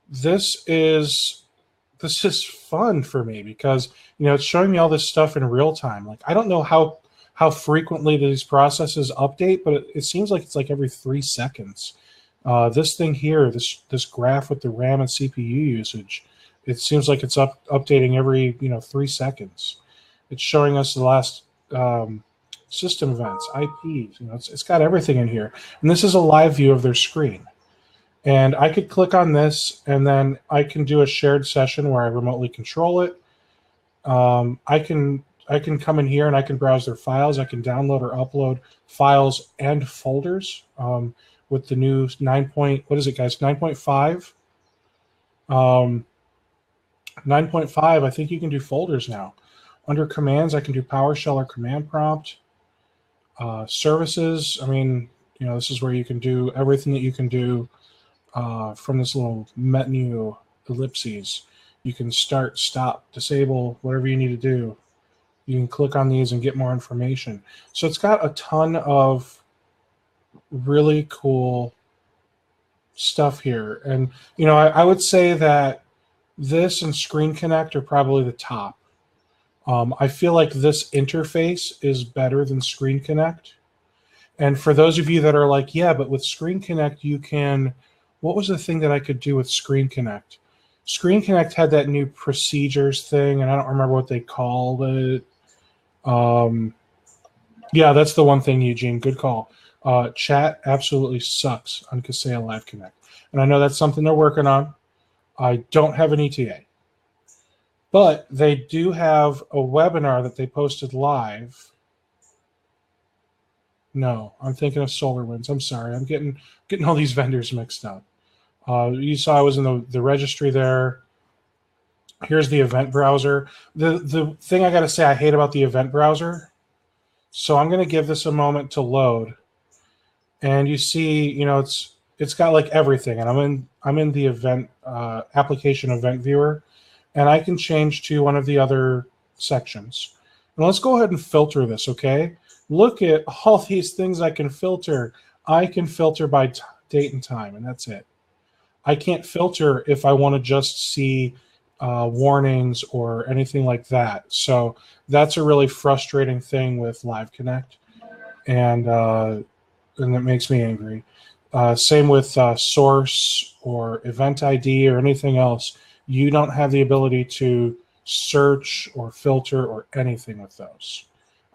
S1: this is fun for me because it's showing me all this stuff in real time. Like I don't know how frequently these processes update, but it seems like it's like every 3 seconds. This thing here, this graph with the RAM and CPU usage, it seems like it's updating every 3 seconds. It's showing us the last system events, IPs. It's got everything in here, and this is a live view of their screen. And I could click on this, and then I can do a shared session where I remotely control it. I can come in here and I can browse their files. I can download or upload files and folders with the new 9.5. 9.5, I think you can do folders now. Under commands, I can do PowerShell or command prompt. Services, I mean, this is where you can do everything that you can do from this little menu ellipses. You can start, stop, disable, whatever you need to do. You can click on these and get more information. So it's got a ton of really cool stuff here. And, I would say that this and Screen Connect are probably the top. I feel like this interface is better than Screen Connect. And for those of you that are like, yeah, but with Screen Connect, you can, what was the thing that I could do with Screen Connect? Screen Connect had that new procedures thing, and I don't remember what they called it. Yeah, that's the one thing, Eugene. Good call. Chat absolutely sucks on Kaseya Live Connect. And I know that's something they're working on. I don't have an ETA. But they do have a webinar that they posted live. No, I'm thinking of SolarWinds. I'm sorry. I'm getting all these vendors mixed up. You saw I was in the registry there. Here's the event browser. The thing I got to say I hate about the event browser, so I'm going to give this a moment to load. And you see, it's got like everything. And I'm in the event application event viewer, and I can change to one of the other sections. And let's go ahead and filter this, okay? Look at all these things I can filter. I can filter by date and time, and that's it. I can't filter if I want to just see warnings or anything like that. So that's a really frustrating thing with Live Connect, and it makes me angry. Same with source or event ID or anything else. You don't have the ability to search or filter or anything with those.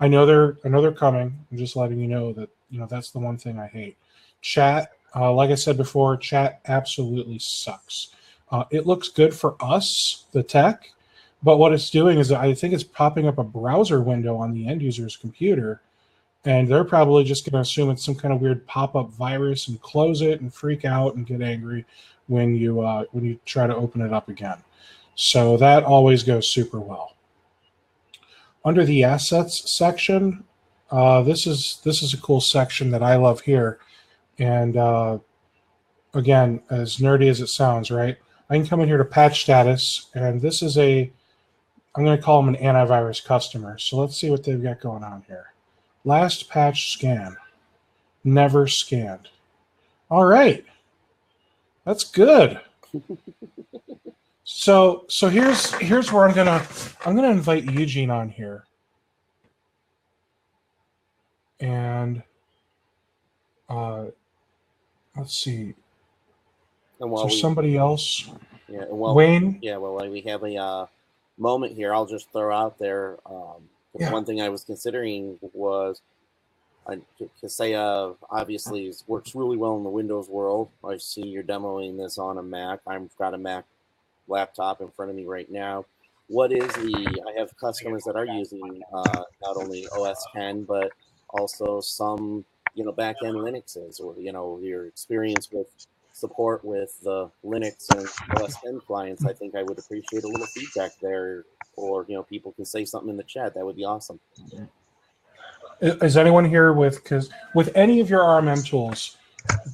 S1: I know they're coming. I'm just letting you know that that's the one thing I hate. Chat, like I said before, chat absolutely sucks. It looks good for us, the tech, but what it's doing is I think it's popping up a browser window on the end user's computer, and they're probably just going to assume it's some kind of weird pop-up virus and close it and freak out and get angry when you try to open it up again. So that always goes super well. Under the assets section, this is a cool section that I love here. And again, as nerdy as it sounds, right? I can come in here to patch status, and this is I'm going to call them an antivirus customer. So let's see what they've got going on here. Last patch scan, never scanned. All right, that's good. So here's where I'm gonna invite Eugene on here, and let's see.
S3: And
S1: is there somebody else?
S3: Yeah. Well,
S1: Wayne.
S3: Yeah. Well, we have a moment here. I'll just throw out there. One thing I was considering was Kaseya obviously works really well in the Windows world. I see you're demoing this on a Mac. I've got a Mac laptop in front of me right now. I have customers that are using not only OS 10 but also some back-end Linuxes, or your experience with support with the Linux and OS 10 clients. I think I would appreciate a little feedback there, or people can say something in the chat. That would be awesome.
S1: Is anyone here with any of your RMM tools?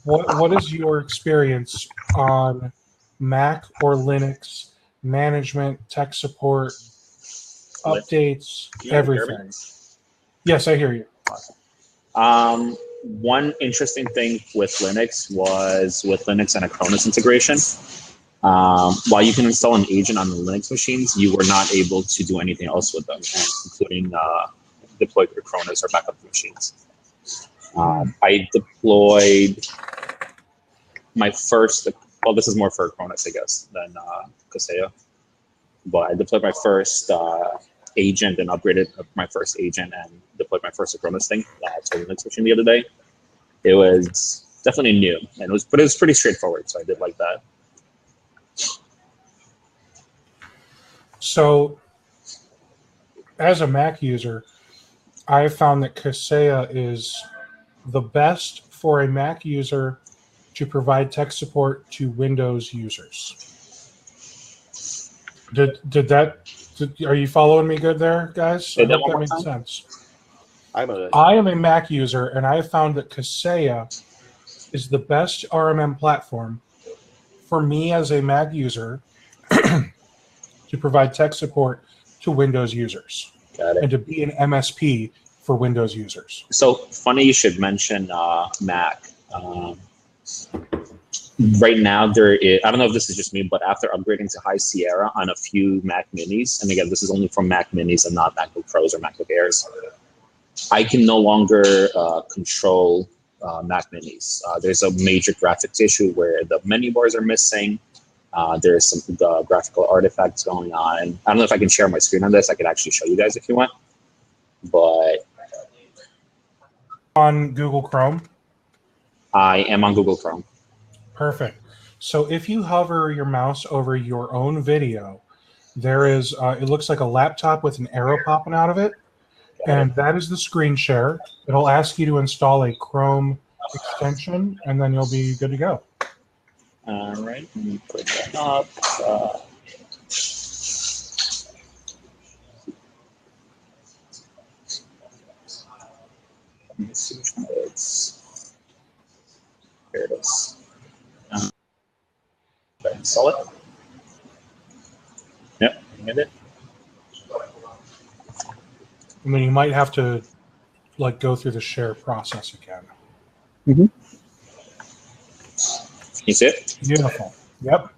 S1: What is your experience on Mac or Linux management, tech support, updates, everything? Yes, I hear you.
S5: Awesome. One interesting thing with Linux was with Linux and a Cronus integration. While you can install an agent on the Linux machines, you were not able to do anything else with them, including deploy your Cronus or backup machines. I deployed my first, well, this is more for Cronus, I guess, than Kaseya. But I deployed my first agent and upgraded my first agent and deployed my first Cronus thing to the Linux machine the other day. It was definitely new, but it was pretty straightforward, so I did like that.
S1: So as a Mac user, I have found that Kaseya is the best for a Mac user to provide tech support to Windows users. Are you following me good there, guys? I hope that makes sense. I am a Mac user, and I have found that Kaseya is the best RMM platform for me as a Mac user to provide tech support to Windows users.
S5: Got it.
S1: And to be an MSP for Windows users.
S5: So funny you should mention Mac. Right now, there is, I don't know if this is just me, but after upgrading to High Sierra on a few Mac Minis, and again, this is only for Mac Minis and not MacBook Pros or MacBook Airs, I can no longer control Mac Minis. There's a major graphics issue where the menu bars are missing. There's some graphical artifacts going on. I don't know if I can share my screen on this. I could actually show you guys if you want. But
S1: on Google Chrome?
S5: I am on Google Chrome.
S1: Perfect. So if you hover your mouse over your own video, there is, it looks like a laptop with an arrow popping out of it. And that is the screen share. It'll ask you to install a Chrome extension, and then you'll be good to go.
S5: All right, let me put that up. Let me see which one it is. Here it is. Install it. Yep, I get it.
S1: And then you might have to like go through the share process again.
S5: Mm-hmm. You see it?
S1: Beautiful. Yep.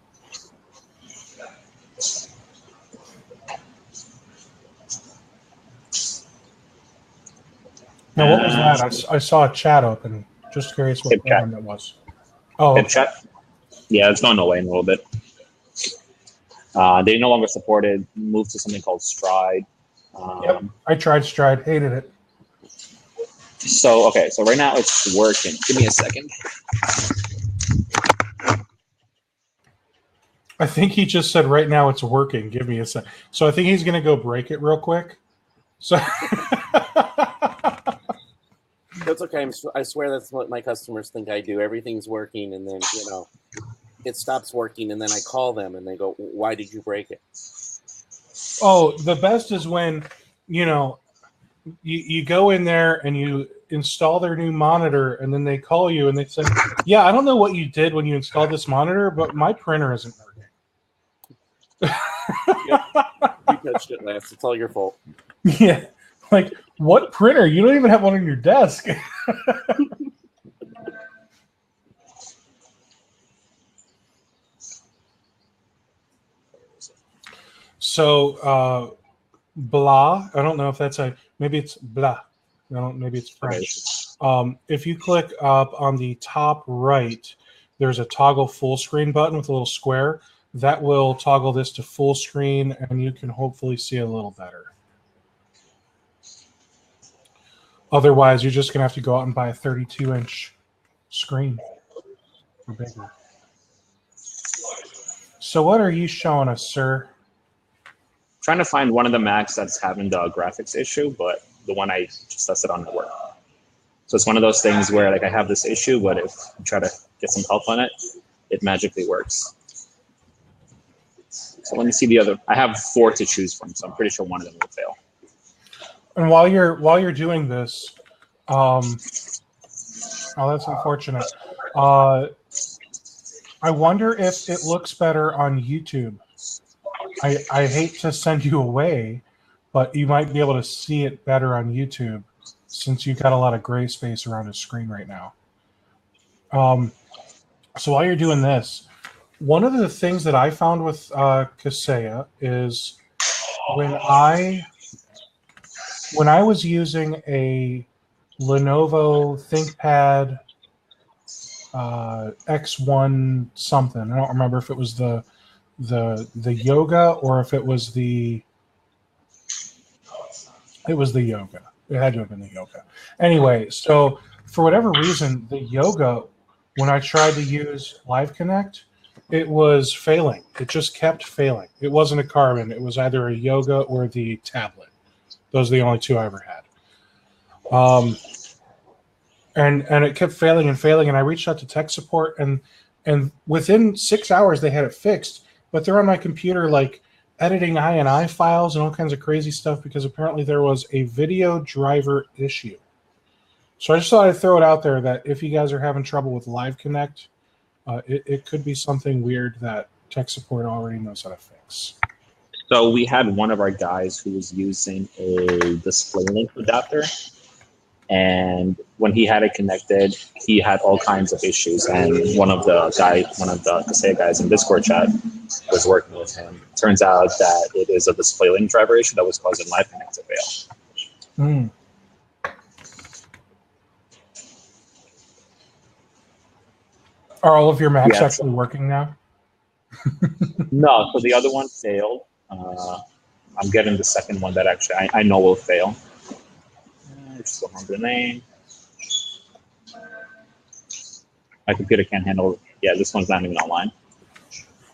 S1: Now, what was that? I saw a chat open. Just curious what program that was. Oh,
S5: okay. Chat. Yeah, it's going away in a little bit. They no longer supported. Moved to something called Stride.
S1: Yep. I tried Stride, hated it.
S5: So, okay, so right now it's working. Give me a second.
S1: I think he just said right now it's working. Give me a sec. So I think he's going to go break it real quick. So
S3: that's okay. I swear that's what my customers think I do. Everything's working, and then, you know, it stops working, and then I call them, and they go, why did you break it?
S1: Oh, the best is when, you know, you go in there and you install their new monitor, and then they call you and they say, yeah, I don't know what you did when you installed this monitor, but my printer isn't working.
S3: Yep. You touched it last. It's all your fault.
S1: Yeah. Like, what printer? You don't even have one on your desk. So, blah, I don't know if that's maybe it's blah. Maybe it's French. If you click up on the top right, there's a toggle full screen button with a little square. That will toggle this to full screen, and you can hopefully see a little better. Otherwise, you're just going to have to go out and buy a 32-inch screen or bigger. So what are you showing us, sir?
S5: Trying to find one of the Macs that's having the graphics issue, but the one I just tested on network. So it's one of those things where, like, I have this issue, but if I try to get some help on it, it magically works. So let me see the other. I have 4 to choose from, so I'm pretty sure one of them will fail.
S1: And while you're doing this, oh, that's unfortunate. I wonder if it looks better on YouTube. I hate to send you away, but you might be able to see it better on YouTube since you've got a lot of gray space around the screen right now. So while you're doing this, one of the things that I found with Kaseya is when I was using a Lenovo ThinkPad X1 something, I don't remember if it was the Yoga or if it was the Yoga. It had to have been the Yoga. Anyway, so for whatever reason, the Yoga, when I tried to use Live Connect, it was failing. It just kept failing. It wasn't a Carbon. It was either a Yoga or the tablet. Those are the only two I ever had. And it kept failing and failing, and I reached out to tech support, and within 6 hours they had it fixed. But they're on my computer like editing INI files and all kinds of crazy stuff because apparently there was a video driver issue. So I just thought I'd throw it out there that if you guys are having trouble with Live Connect, it could be something weird that tech support already knows how to fix.
S5: So we had one of our guys who was using a display link adapter, and when he had it connected, he had all kinds of issues. And one of the Kaseya guys in Discord chat was working with him. Turns out that it is a display link driver issue that was causing Live Connect to fail.
S1: Are all of your Macs
S5: Yeah,
S1: actually working now?
S5: No, so the other one failed. I'm getting the second one that actually I know will fail. I just don't remember the name. My computer can't handle it. Yeah, this one's not even online.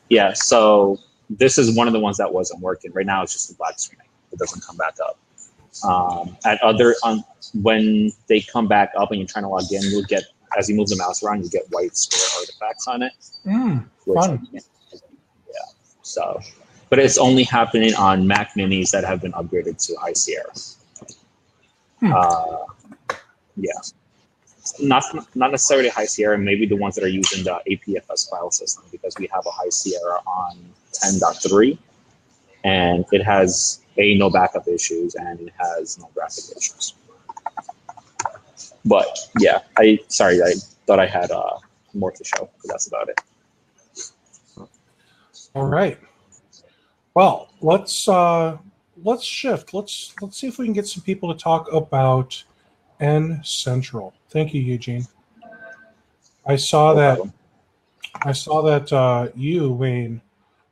S5: Yeah, so this is one of the ones that wasn't working. Right now it's just a black screen. It doesn't come back up. When they come back up and you're trying to log in, you'll get, as you move the mouse around, you get white square artifacts on it.
S1: Fun.
S5: Yeah, so, but it's only happening on Mac Minis that have been upgraded to High Sierra. Yeah, not necessarily High Sierra, maybe the ones that are using the APFS file system, because we have a High Sierra on 10.3, and it has no backup issues and it has no graphic issues. But yeah, I thought I had more to show, but that's about it.
S1: All right. Well, let's shift. Let's see if we can get some people to talk about N Central. Thank you, Eugene. I saw that you, Wayne,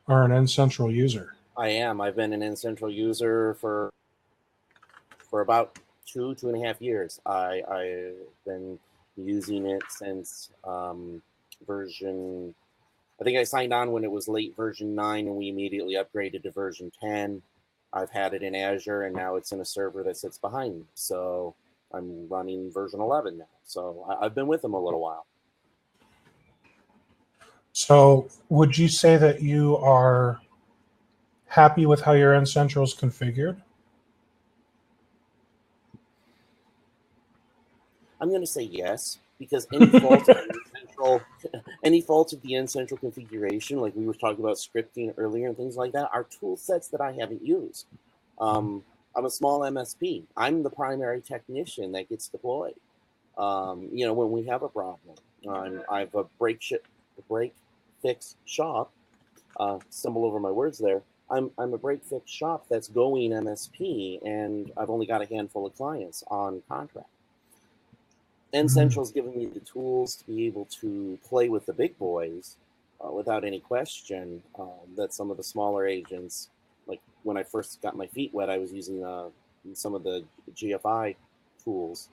S1: are an N Central user.
S3: I am. I've been an N Central user for about 2.5 years. I've been using it since version. I think I signed on when it was late version 9, and we immediately upgraded to version 10. I've had it in Azure, and now it's in a server that sits behind me. So I'm running version 11 now. So I've been with them a little while.
S1: So would you say that you are happy with how your N Central is configured?
S3: I'm going to say yes, because any faults of the N Central configuration, like we were talking about scripting earlier and things like that, are tool sets that I haven't used. I'm a small MSP. I'm the primary technician that gets deployed. When we have a problem, I have a break fix shop. Stumble over my words there. I'm a break fix shop that's going MSP, and I've only got a handful of clients on contract. N Central's given me the tools to be able to play with the big boys without any question. That some of the smaller agents, like when I first got my feet wet, I was using some of the GFI tools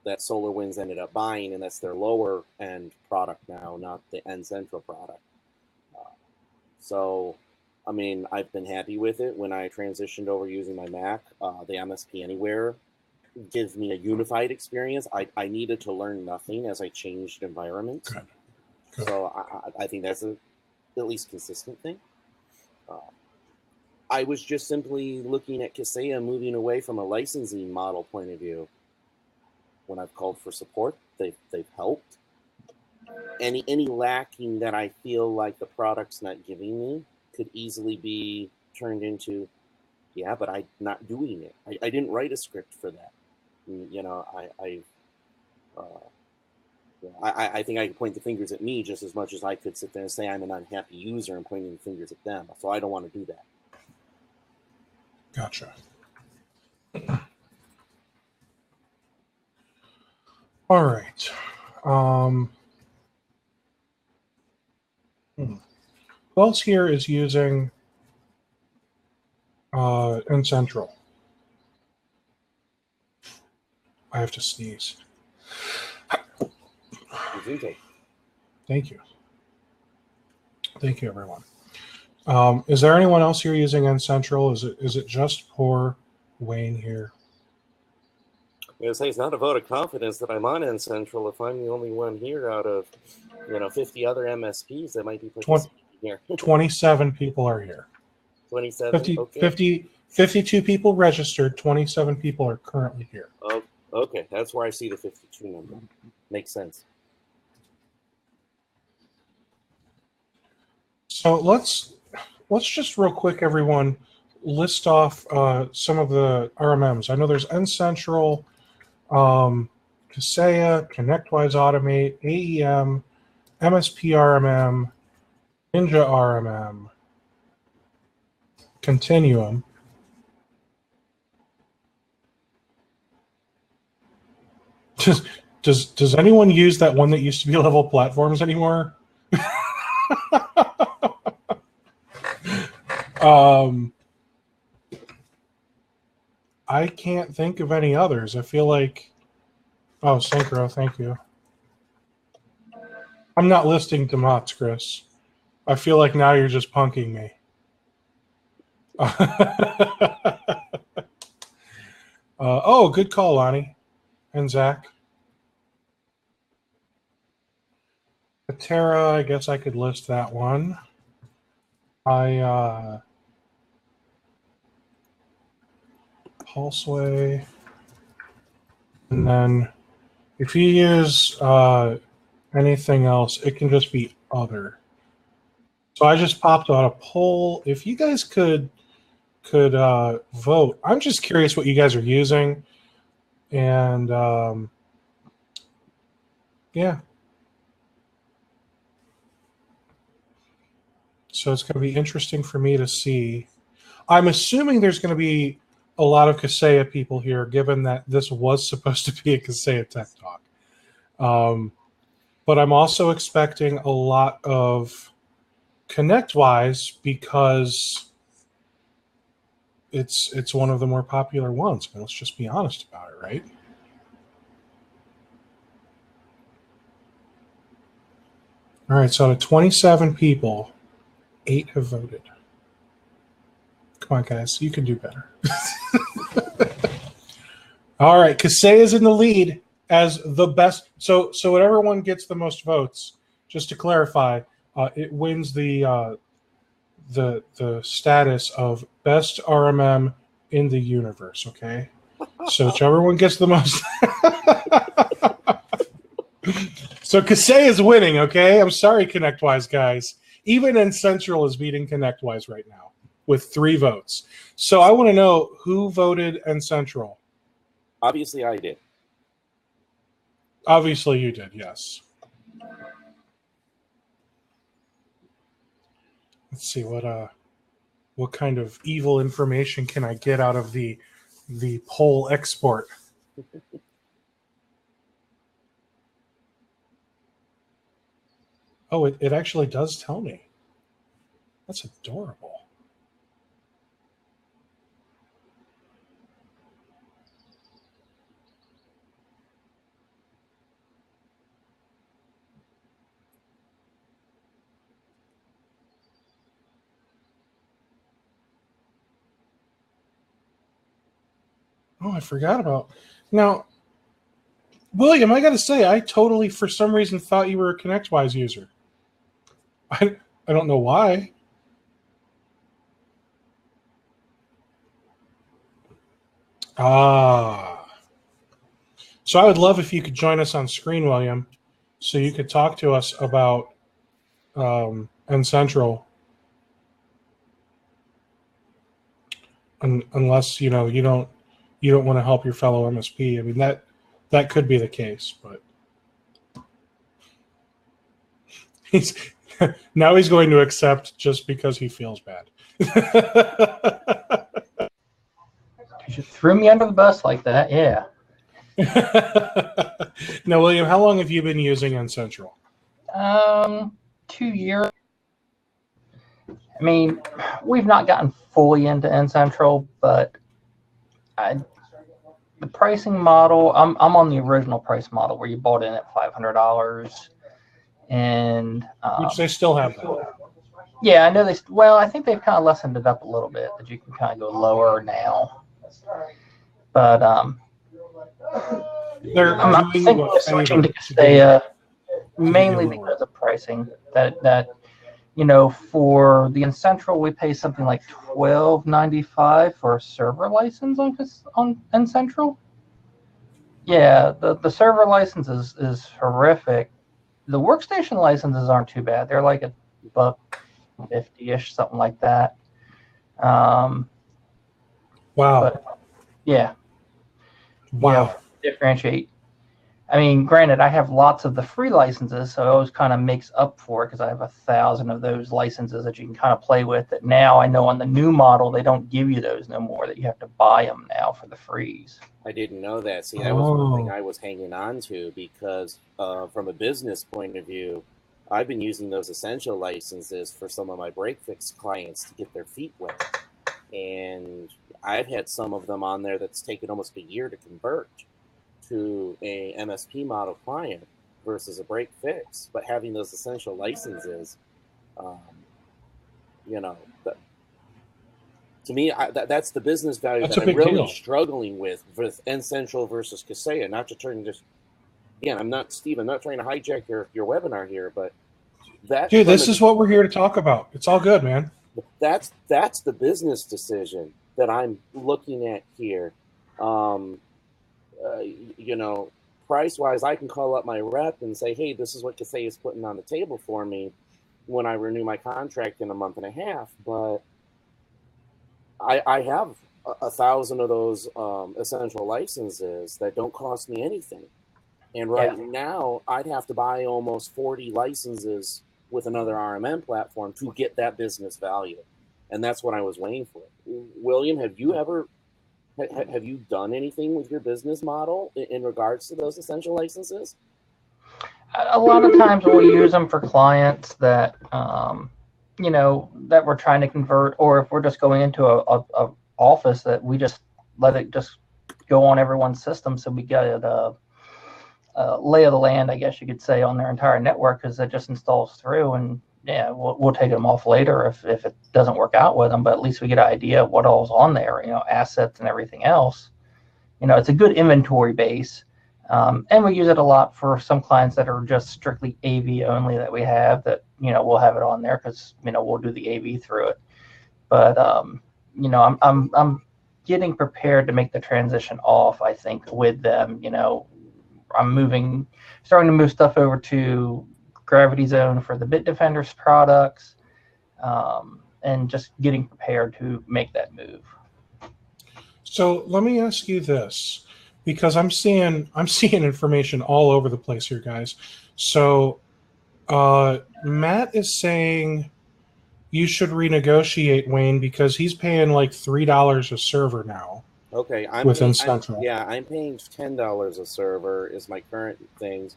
S3: that SolarWinds ended up buying, and that's their lower end product now, not the N Central product. I've been happy with it. When I transitioned over using my Mac, the MSP Anywhere gives me a unified experience. I needed to learn nothing as I changed environments. Good. So I think that's at least consistent thing. I was just simply looking at Kaseya moving away from a licensing model point of view. When I've called for support, they've helped. Any lacking that I feel like the product's not giving me could easily be turned into, yeah, but I'm not doing it. I didn't write a script for that. I think I could point the fingers at me just as much as I could sit there and say I'm an unhappy user and pointing the fingers at them. So I don't want to do that.
S1: Gotcha. All right. Who else here is using N Central? I have to sneeze. Thank you. Thank you, everyone. Is there anyone else here using N Central? Is it just for Wayne here.
S3: I was gonna say, it's not a vote of confidence that I'm on N Central if I'm the only one here out of 50 other MSPs that might be participating here.
S1: 27 people are here.
S3: 27.
S1: 50,
S3: Okay.
S1: 52 people registered. 27 people are currently here.
S3: Oh, okay. That's where I see the 52 number. Makes sense.
S1: So let's just real quick, everyone, list off some of the RMMs. I know there's N Central, Kaseya, ConnectWise Automate, AEM, MSP RMM, Ninja RMM, Continuum. Does anyone use that one that used to be Level Platforms anymore? I can't think of any others. I feel like, oh, Synchro, thank you. I'm not listing Demots, Chris. I feel like now you're just punking me. Oh, good call, Lonnie and Zach. Patera, I guess I could list that one. Pulseway. And then if you use anything else, it can just be other. So I just popped out a poll. If you guys could vote. I'm just curious what you guys are using. And yeah. So it's going to be interesting for me to see. I'm assuming there's going to be a lot of Kaseya people here, given that this was supposed to be a Kaseya Tech Talk. But I'm also expecting a lot of ConnectWise because it's one of the more popular ones. I mean, let's just be honest about it, right? All right, so out of 27 people, 8 have voted. Come on, guys. You can do better. All right. Kaseya is in the lead as the best. So whatever one gets the most votes, just to clarify, it wins the status of best RMM in the universe, okay? So whichever one gets the most. So Kaseya is winning, okay? I'm sorry, ConnectWise guys. Even N Central is beating ConnectWise right now with 3 votes. So I want to know who voted N Central.
S3: Obviously, I did.
S1: Obviously, you did, yes. Let's see what kind of evil information can I get out of the poll export. Oh, it actually does tell me. That's adorable. Oh, I forgot about. Now, William, I got to say, I totally, for some reason, thought you were a ConnectWise user. I don't know why. So I would love if you could join us on screen, William, so you could talk to us about N Central. Unless you don't want to help your fellow MSP. I mean that could be the case, but now he's going to accept just because he feels bad.
S6: You threw me under the bus like that, yeah.
S1: Now, William, how long have you been using N Central?
S6: 2 years. I mean, we've not gotten fully into N Central, but the pricing model, I'm on the original price model where you bought in at $500, and
S1: which they still have that.
S6: Yeah, I know I think they've kind of lessened it up a little bit, that you can kind of go lower now. But
S1: They're
S6: I'm
S1: doing
S6: thinking
S1: what
S6: of switching
S1: favor
S6: to
S1: to
S6: Kaseya
S1: do
S6: mainly
S1: lower.
S6: because of pricing. That for the N-Central we pay something like $12.95 for a server license on N-Central. Yeah, the server license is horrific. The workstation licenses aren't too bad. They're like $1.50-ish, something like that.
S1: Wow.
S6: But yeah,
S1: Wow.
S6: differentiate. I mean, granted, I have lots of the free licenses, so it always kind of makes up for it because I have 1,000 of those licenses that you can kind of play with. That now I know on the new model they don't give you those no more. That you have to buy them now for the frees.
S3: I didn't know that. See, that was one thing I was hanging on to because from a business point of view, I've been using those essential licenses for some of my break fix clients to get their feet wet. And I've had some of them on there that's taken almost a year to convert to a MSP model client versus a break fix. But having those essential licenses, to me, that's the business value
S1: That's
S3: that
S1: a big
S3: I'm really
S1: deal.
S3: struggling with N-Central versus Kaseya. Not to turn just, again, I'm not Steve. I'm not trying to hijack your webinar here, but
S1: Dude, this is what we're here to talk about. It's all good, man.
S3: That's the business decision that I'm looking at here. Price wise, I can call up my rep and say, hey, this is what Kaseya is putting on the table for me when I renew my contract in a month and a half. But I have 1,000 of those essential licenses that don't cost me anything. And right now, I'd have to buy almost 40 licenses with another RMM platform to get that business value. And that's what I was waiting for. William, have you done anything with your business model in regards to those essential licenses?
S6: A lot of times we'll use them for clients that, that we're trying to convert, or if we're just going into a office that we just let it just go on everyone's system, so we get a lay of the land, I guess you could say, on their entire network, because it just installs through, and we'll take them off later if it doesn't work out with them, but at least we get an idea of what all's on there, assets and everything else. It's a good inventory base, and we use it a lot for some clients that are just strictly AV only that we have, that we'll have it on there because we'll do the AV through it. But I'm getting prepared to make the transition off, I think, with them. I'm starting to move stuff over to Gravity Zone for the Bitdefenders products, and just getting prepared to make that move.
S1: So let me ask you this, because I'm seeing information all over the place here, guys. So Matt is saying you should renegotiate, Wayne, because he's paying like $3 a server now.
S3: Okay, I'm paying $10 a server is my current things.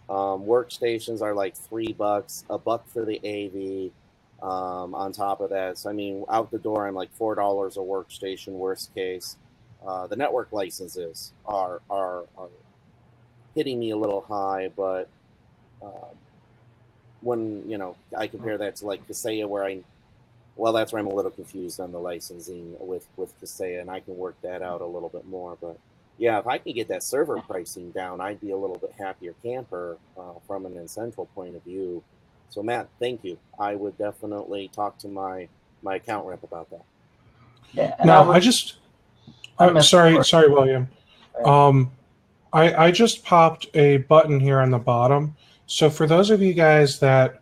S3: Workstations are like $3, $1 for the AV. On top of that, so I mean, out the door, I'm like $4 a workstation, worst case. The network licenses are hitting me a little high, but when I compare that to like Kaseya, that's where I'm a little confused on the licensing with Kaseya, and I can work that out a little bit more. But yeah, if I can get that server pricing down, I'd be a little bit happier camper from an N-Central point of view. So Matt, thank you. I would definitely talk to my account rep about that.
S6: Yeah.
S1: Now I'm sorry, William. I just popped a button here on the bottom. So for those of you guys that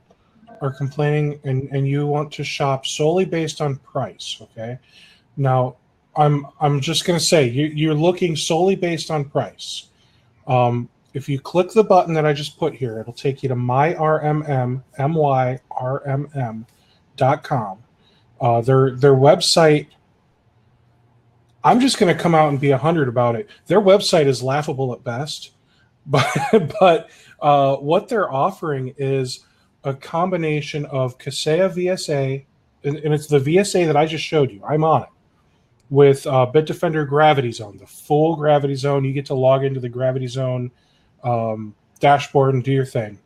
S1: are complaining and you want to shop solely based on price, okay? Now, I'm just going to say you're looking solely based on price. If you click the button that I just put here, it'll take you to myrmm, myrmm.com. Their website, I'm just going to come out and be 100 about it. Their website is laughable at best, but what they're offering is a combination of Kaseya VSA, and it's the VSA that I just showed you. I'm on it. With Bitdefender Gravity Zone, the full Gravity Zone. You get to log into the Gravity Zone dashboard and do your thing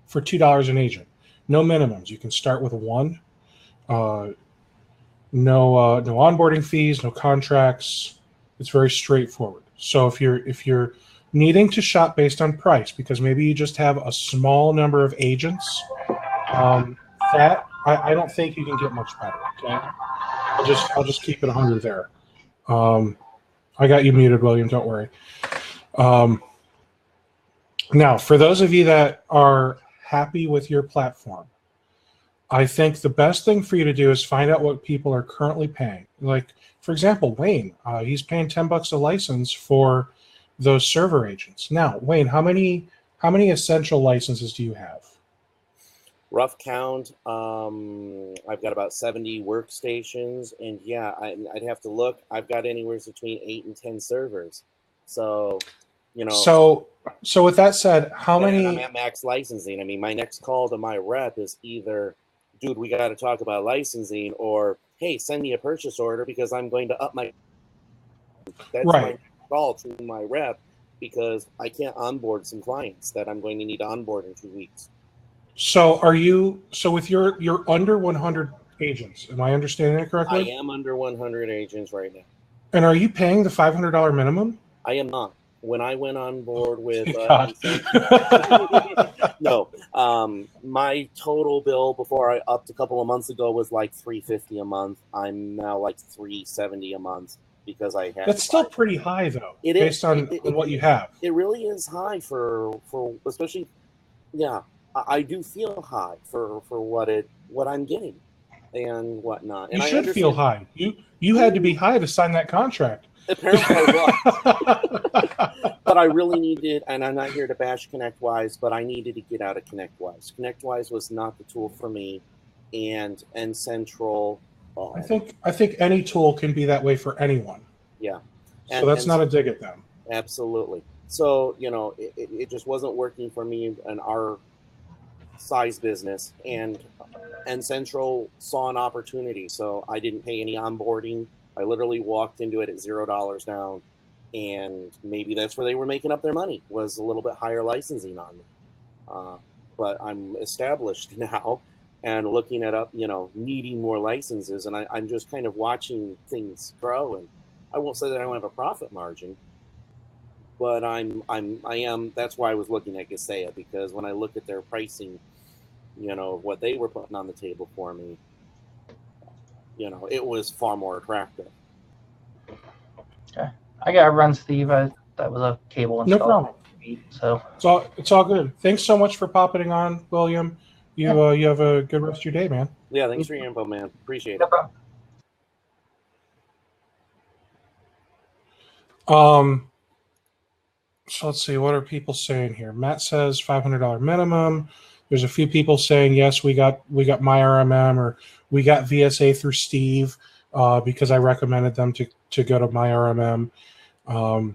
S1: for $2 an agent. No minimums. You can start with a 1. no onboarding fees, no contracts. It's very straightforward. So if you're needing to shop based on price, because maybe you just have a small number of agents, that I don't think you can get much better. Okay, I'll just keep it 100 there. I got you muted, William. Don't worry. Now, for those of you that are happy with your platform, I think the best thing for you to do is find out what people are currently paying. Like, for example, Wayne, he's paying $10 a license for those server agents. Now, Wayne, how many essential licenses do you have?
S3: Rough count, I've got about 70 workstations, and yeah, I'd have to look. I've got anywhere between 8 and 10 servers. So, you know.
S1: So with that said, how many?
S3: I'm at max licensing. I mean, my next call to my rep is either, dude, we got to talk about licensing, or hey, send me a purchase order because I'm going to up my. That's
S1: right.
S3: my call to my rep, because I can't onboard some clients that I'm going to need to onboard in 2 weeks.
S1: So with you're under 100 agents, am I understanding it correctly?
S3: I am under 100 agents right now.
S1: And are you paying the $500 minimum?
S3: I am not. When I went on board with no, my total bill before I upped a couple of months ago was like $350 a month. I'm now like $370 a month because I have.
S1: That's still pretty high though, based on what you have.
S3: It really is high for especially, yeah. I do feel high for what I'm getting and whatnot. And
S1: you should feel high. You had to be high to sign that contract.
S3: Apparently I was. But I really needed, and I'm not here to bash ConnectWise, but I needed to get out of ConnectWise. ConnectWise was not the tool for me, and Central.
S1: I think any tool can be that way for anyone.
S3: Yeah.
S1: So that's not a dig at them.
S3: Absolutely. So, you know, it just wasn't working for me and our size business, and Central saw an opportunity. So I didn't pay any onboarding. I literally walked into it at $0 down, and maybe that's where they were making up their money, was a little bit higher licensing on me. But I'm established now and looking at needing more licenses, and I'm just kind of watching things grow. And I won't say that I don't have a profit margin, but I am. That's why I was looking at Kaseya, because when I look at their pricing, what they were putting on the table for me, it was far more attractive.
S6: Okay, I got to run, Steve. That was a cable install.
S1: No problem. So it's all good. Thanks so much for popping on, William. You have a good rest of your day, man.
S3: Yeah, thanks for your info, man. Appreciate it.
S6: No problem.
S1: So let's see, what are people saying here? Matt says $500 minimum. There's a few people saying yes, we got my RMM, or we got VSA through Steve because I recommended them to go to my RMM. How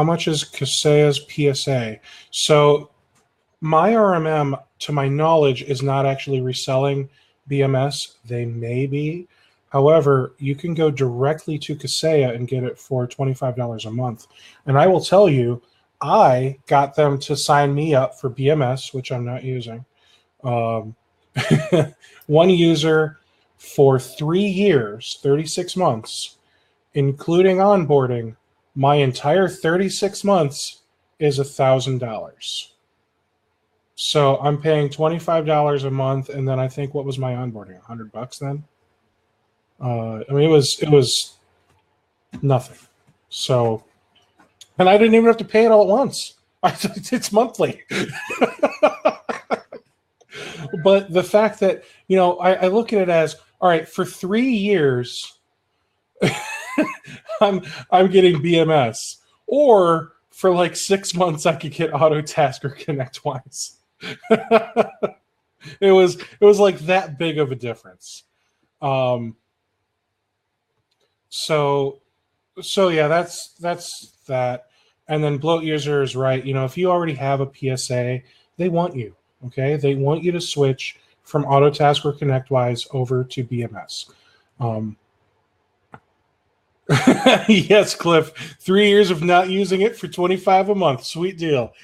S1: much is Kaseya's PSA? So my RMM, to my knowledge, is not actually reselling BMS. They may be. However, you can go directly to Kaseya and get it for $25 a month. And I will tell you, I got them to sign me up for BMS, which I'm not using. One user for 3 years, 36 months, including onboarding. My entire 36 months is $1,000. So I'm paying $25 a month, and then I think, what was my onboarding? $100 then? I mean, it was nothing. So, and I didn't even have to pay it all at once. It's monthly. But the fact that, I look at it as, all right, for 3 years, I'm getting BMS, or for like 6 months, I could get Autotask or ConnectWise. It was like that big of a difference. So yeah, that's that. And then Bloat User is right. If you already have a PSA, they want you. Okay, they want you to switch from Autotask or ConnectWise over to BMS. Yes, Cliff. 3 years of not using it for $25 a month. Sweet deal.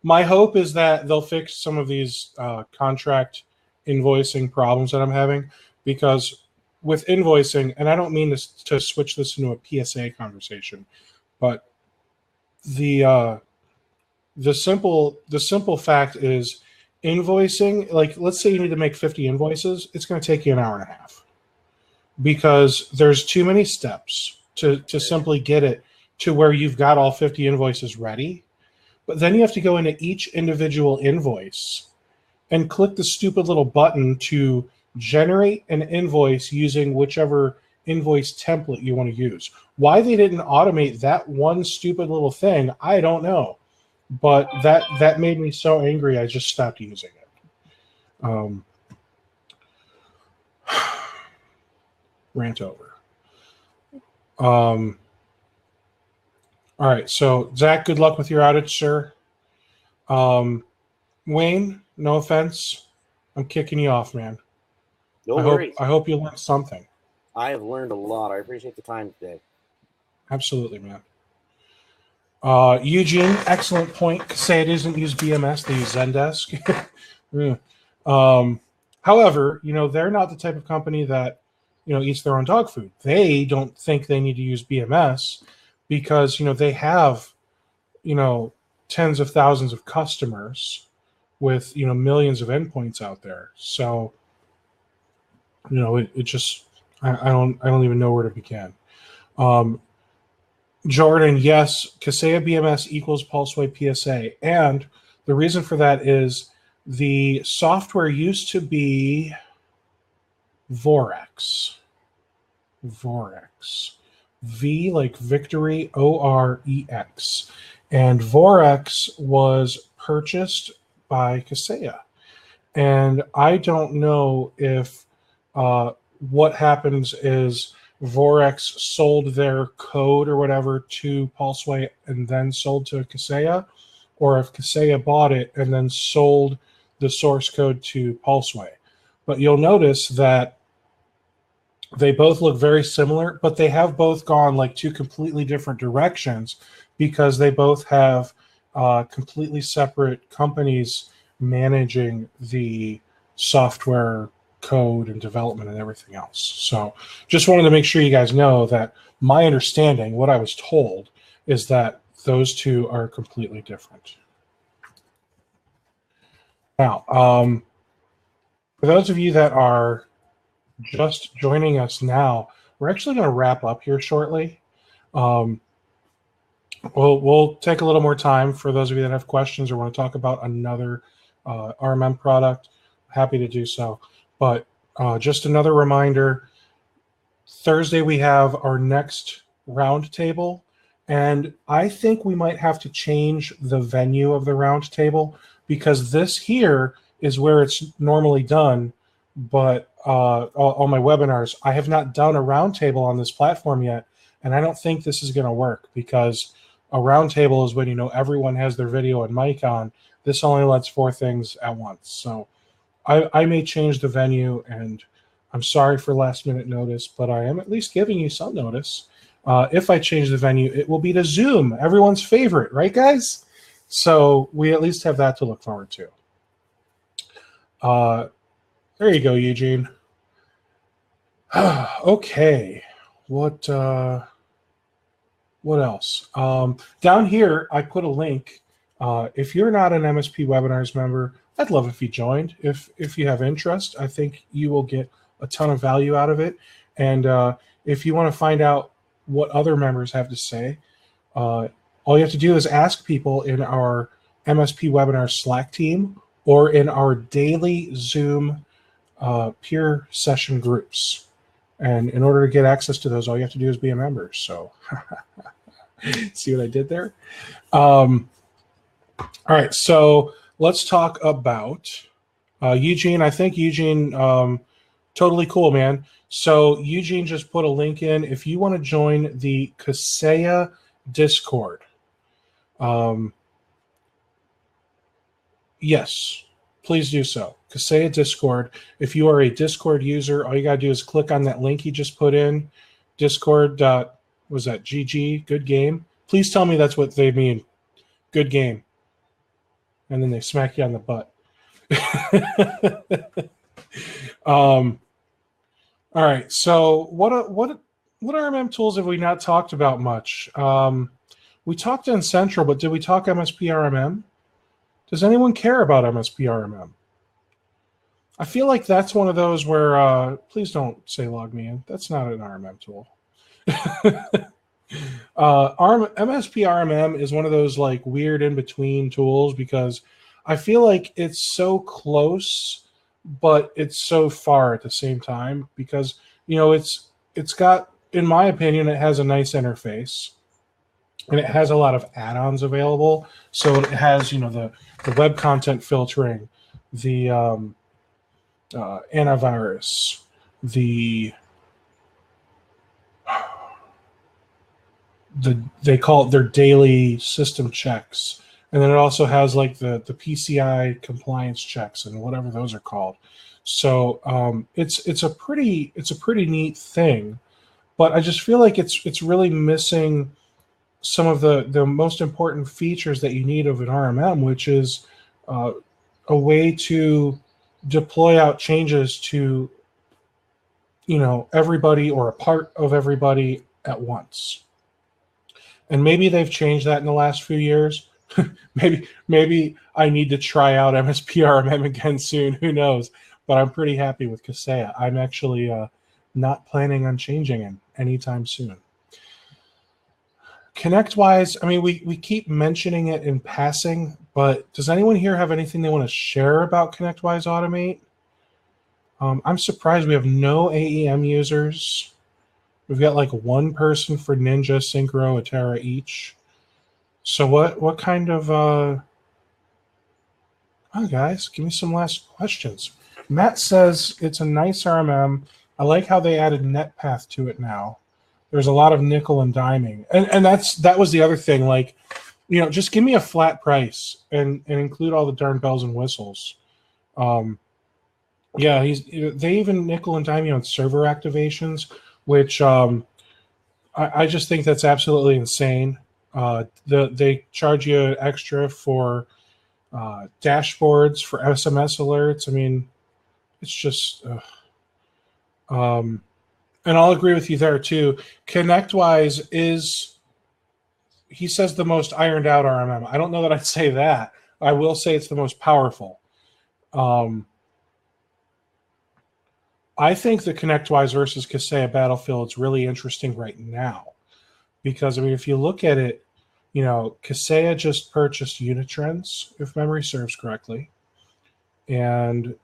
S1: My hope is that they'll fix some of these contract invoicing problems that I'm having, because with invoicing, and I don't mean to switch this into a PSA conversation, but the simple fact is invoicing, like let's say you need to make 50 invoices, it's going to take you an hour and a half because there's too many steps to simply get it to where you've got all 50 invoices ready. But then you have to go into each individual invoice and click the stupid little button to generate an invoice using whichever invoice template you want to use. Why they didn't automate that one stupid little thing, I don't know. But that made me so angry, I just stopped using it. Rant over. All right, so Zach, good luck with your outage, sir. Wayne, no offense, I'm kicking you off, man.
S3: No worries.
S1: I hope you learned something.
S3: I have learned a lot. I appreciate the time today.
S1: Absolutely, man. Eugene, excellent point. Kaseya doesn't use BMS; they use Zendesk. However, they're not the type of company that eats their own dog food. They don't think they need to use BMS because they have tens of thousands of customers with millions of endpoints out there. So it just I don't even know where to begin. Jordan, yes, Kaseya BMS equals Pulseway PSA. And the reason for that is the software used to be Vorex. V like victory, O-R-E-X. And Vorex was purchased by Kaseya. And I don't know if what happens is Vorex sold their code or whatever to Pulseway and then sold to Kaseya, or if Kaseya bought it and then sold the source code to Pulseway. But you'll notice that they both look very similar, but they have both gone like two completely different directions because they both have completely separate companies managing the software code and development and everything else. So just wanted to make sure you guys know that my understanding, what I was told, is that those two are completely different. Now, for those of you that are just joining us now, we're actually going to wrap up here shortly. We'll take a little more time for those of you that have questions or want to talk about another RMM product. Happy to do so. But just another reminder, Thursday we have our next roundtable, and I think we might have to change the venue of the roundtable because this here is where it's normally done, but all my webinars, I have not done a roundtable on this platform yet, and I don't think this is going to work because a roundtable is when everyone has their video and mic on. This only lets 4 things at once, so I may change the venue, and I'm sorry for last minute notice, but I am at least giving you some notice. If I change the venue, it will be to Zoom, everyone's favorite, right, guys? So we at least have that to look forward to. There you go, Eugene. Okay, what else? Down here, I put a link. If you're not an MSP Webinars member, I'd love if you joined. If you have interest, I think you will get a ton of value out of it. And if you want to find out what other members have to say, all you have to do is ask people in our MSP Webinar Slack team or in our daily Zoom peer session groups. And in order to get access to those, all you have to do is be a member. So see what I did there? All right, so let's talk about Eugene. I think Eugene, totally cool, man. So Eugene just put a link in. If you want to join the Kaseya Discord, yes, please do so. Kaseya Discord. If you are a Discord user, all you got to do is click on that link he just put in, discord.GG, good game. Please tell me that's what they mean, good game. And then they smack you on the butt. All right. So what RMM tools have we not talked about much? We talked in Central, but did we talk MSP RMM? Does anyone care about MSP RMM? I feel like that's one of those where please don't say log me in. That's not an RMM tool. MSP RMM is one of those like weird in between tools because I feel like it's so close, but it's so far at the same time because it's got, in my opinion, it has a nice interface and it has a lot of add-ons available. So it has the web content filtering, the antivirus, they call it their daily system checks, and then it also has like the PCI compliance checks and whatever those are called. So it's a pretty neat thing, but I just feel like it's really missing some of the most important features that you need of an RMM, which is a way to deploy out changes to everybody or a part of everybody at once. And maybe they've changed that in the last few years. maybe I need to try out MSP RMM again soon. Who knows? But I'm pretty happy with Kaseya. I'm actually not planning on changing it anytime soon. ConnectWise, I mean, we keep mentioning it in passing, but does anyone here have anything they want to share about ConnectWise Automate? I'm surprised we have no AEM users. We've got like one person for Ninja, Synchro, Atera each. So what kind of oh guys, give me some last questions. Matt says it's a nice RMM. I like how they added NetPath to it now. There's a lot of nickel and diming. And that was the other thing, like, just give me a flat price and include all the darn bells and whistles. Yeah, they even nickel and dime you on server activations, which I just think that's absolutely insane. They charge you extra for dashboards, for SMS alerts. I mean, it's just, and I'll agree with you there too. ConnectWise is, he says, the most ironed out RMM. I don't know that I'd say that. I will say it's the most powerful. I think the ConnectWise versus Kaseya battlefield is really interesting right now because, I mean, if you look at it, Kaseya just purchased Unitrends, if memory serves correctly, and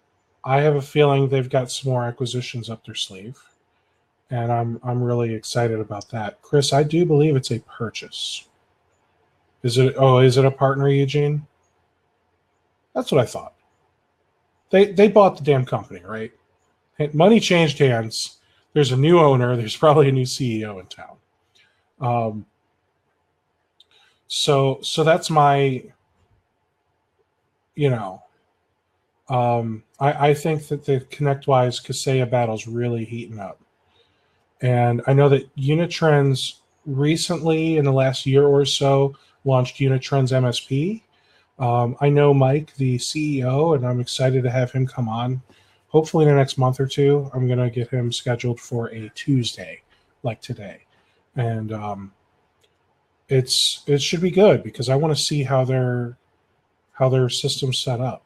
S1: I have a feeling they've got some more acquisitions up their sleeve, and I'm really excited about that. Chris, I do believe it's a purchase. Is it a partner, Eugene? That's what I thought. They bought the damn company, right? Money changed hands. There's a new owner. There's probably a new CEO in town. So that's my, I think that the ConnectWise Kaseya battle's really heating up. And I know that Unitrends recently, in the last year or so, launched Unitrends MSP. I know Mike, the CEO, and I'm excited to have him come on. Hopefully in the next month or two, I'm going to get him scheduled for a Tuesday like today. And it should be good because I want to see how their system's set up.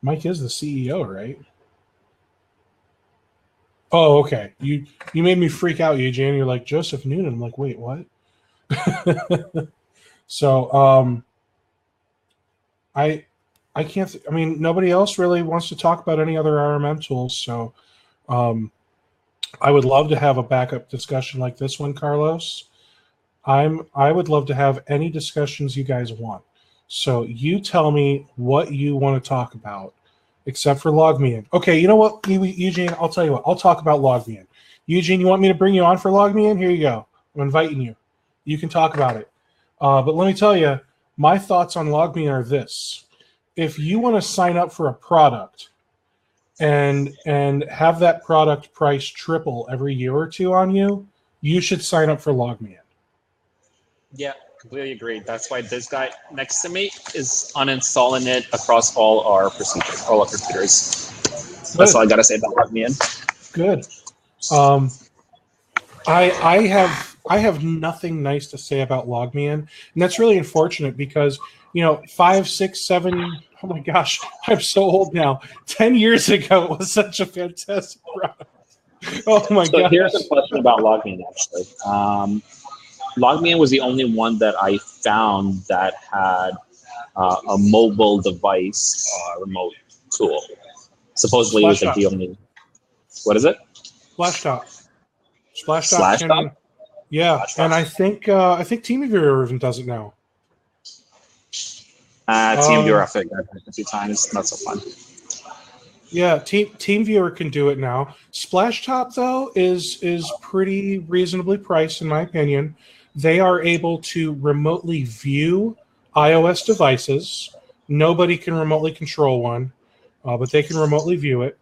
S1: Mike is the CEO, right? Oh, okay. You made me freak out, Eugene. You're like, Joseph Noonan. I'm like, wait, what? So I can't. I mean, nobody else really wants to talk about any other RMM tools. So I would love to have a backup discussion like this one, Carlos. I would love to have any discussions you guys want. So you tell me what you want to talk about, except for LogMeIn. Okay, you know what, Eugene? I'll tell you what. I'll talk about LogMeIn. Eugene, you want me to bring you on for LogMeIn? Here you go. I'm inviting you. You can talk about it. But let me tell you, my thoughts on LogMeIn are this. If you want to sign up for a product and have that product price triple every year or two on you, you should sign up for LogMeIn.
S5: Yeah, completely agree. That's why this guy next to me is uninstalling it across all our procedures, all our computers. That's all I gotta say about RocketMSP.
S1: Good. I have nothing nice to say about LogMeIn, and that's really unfortunate because 5, 6, 7. Oh my gosh, I'm so old now. 10 years ago, it was such a fantastic product. Oh my
S5: So
S1: gosh.
S5: here's a question about LogMeIn actually. LogMeIn was the only one that I found that had a mobile device remote tool. Supposedly, it was like the only. What is it?
S1: Splashtop.
S5: Splashtop?
S1: Yeah,
S5: Splashtop.
S1: and I think TeamViewer even does it now.
S5: TeamViewer, I figured a few times. Not so fun.
S1: Yeah, TeamViewer can do it now. Splashtop though is pretty reasonably priced in my opinion. They are able to remotely view iOS devices. Nobody can remotely control one, but they can remotely view it.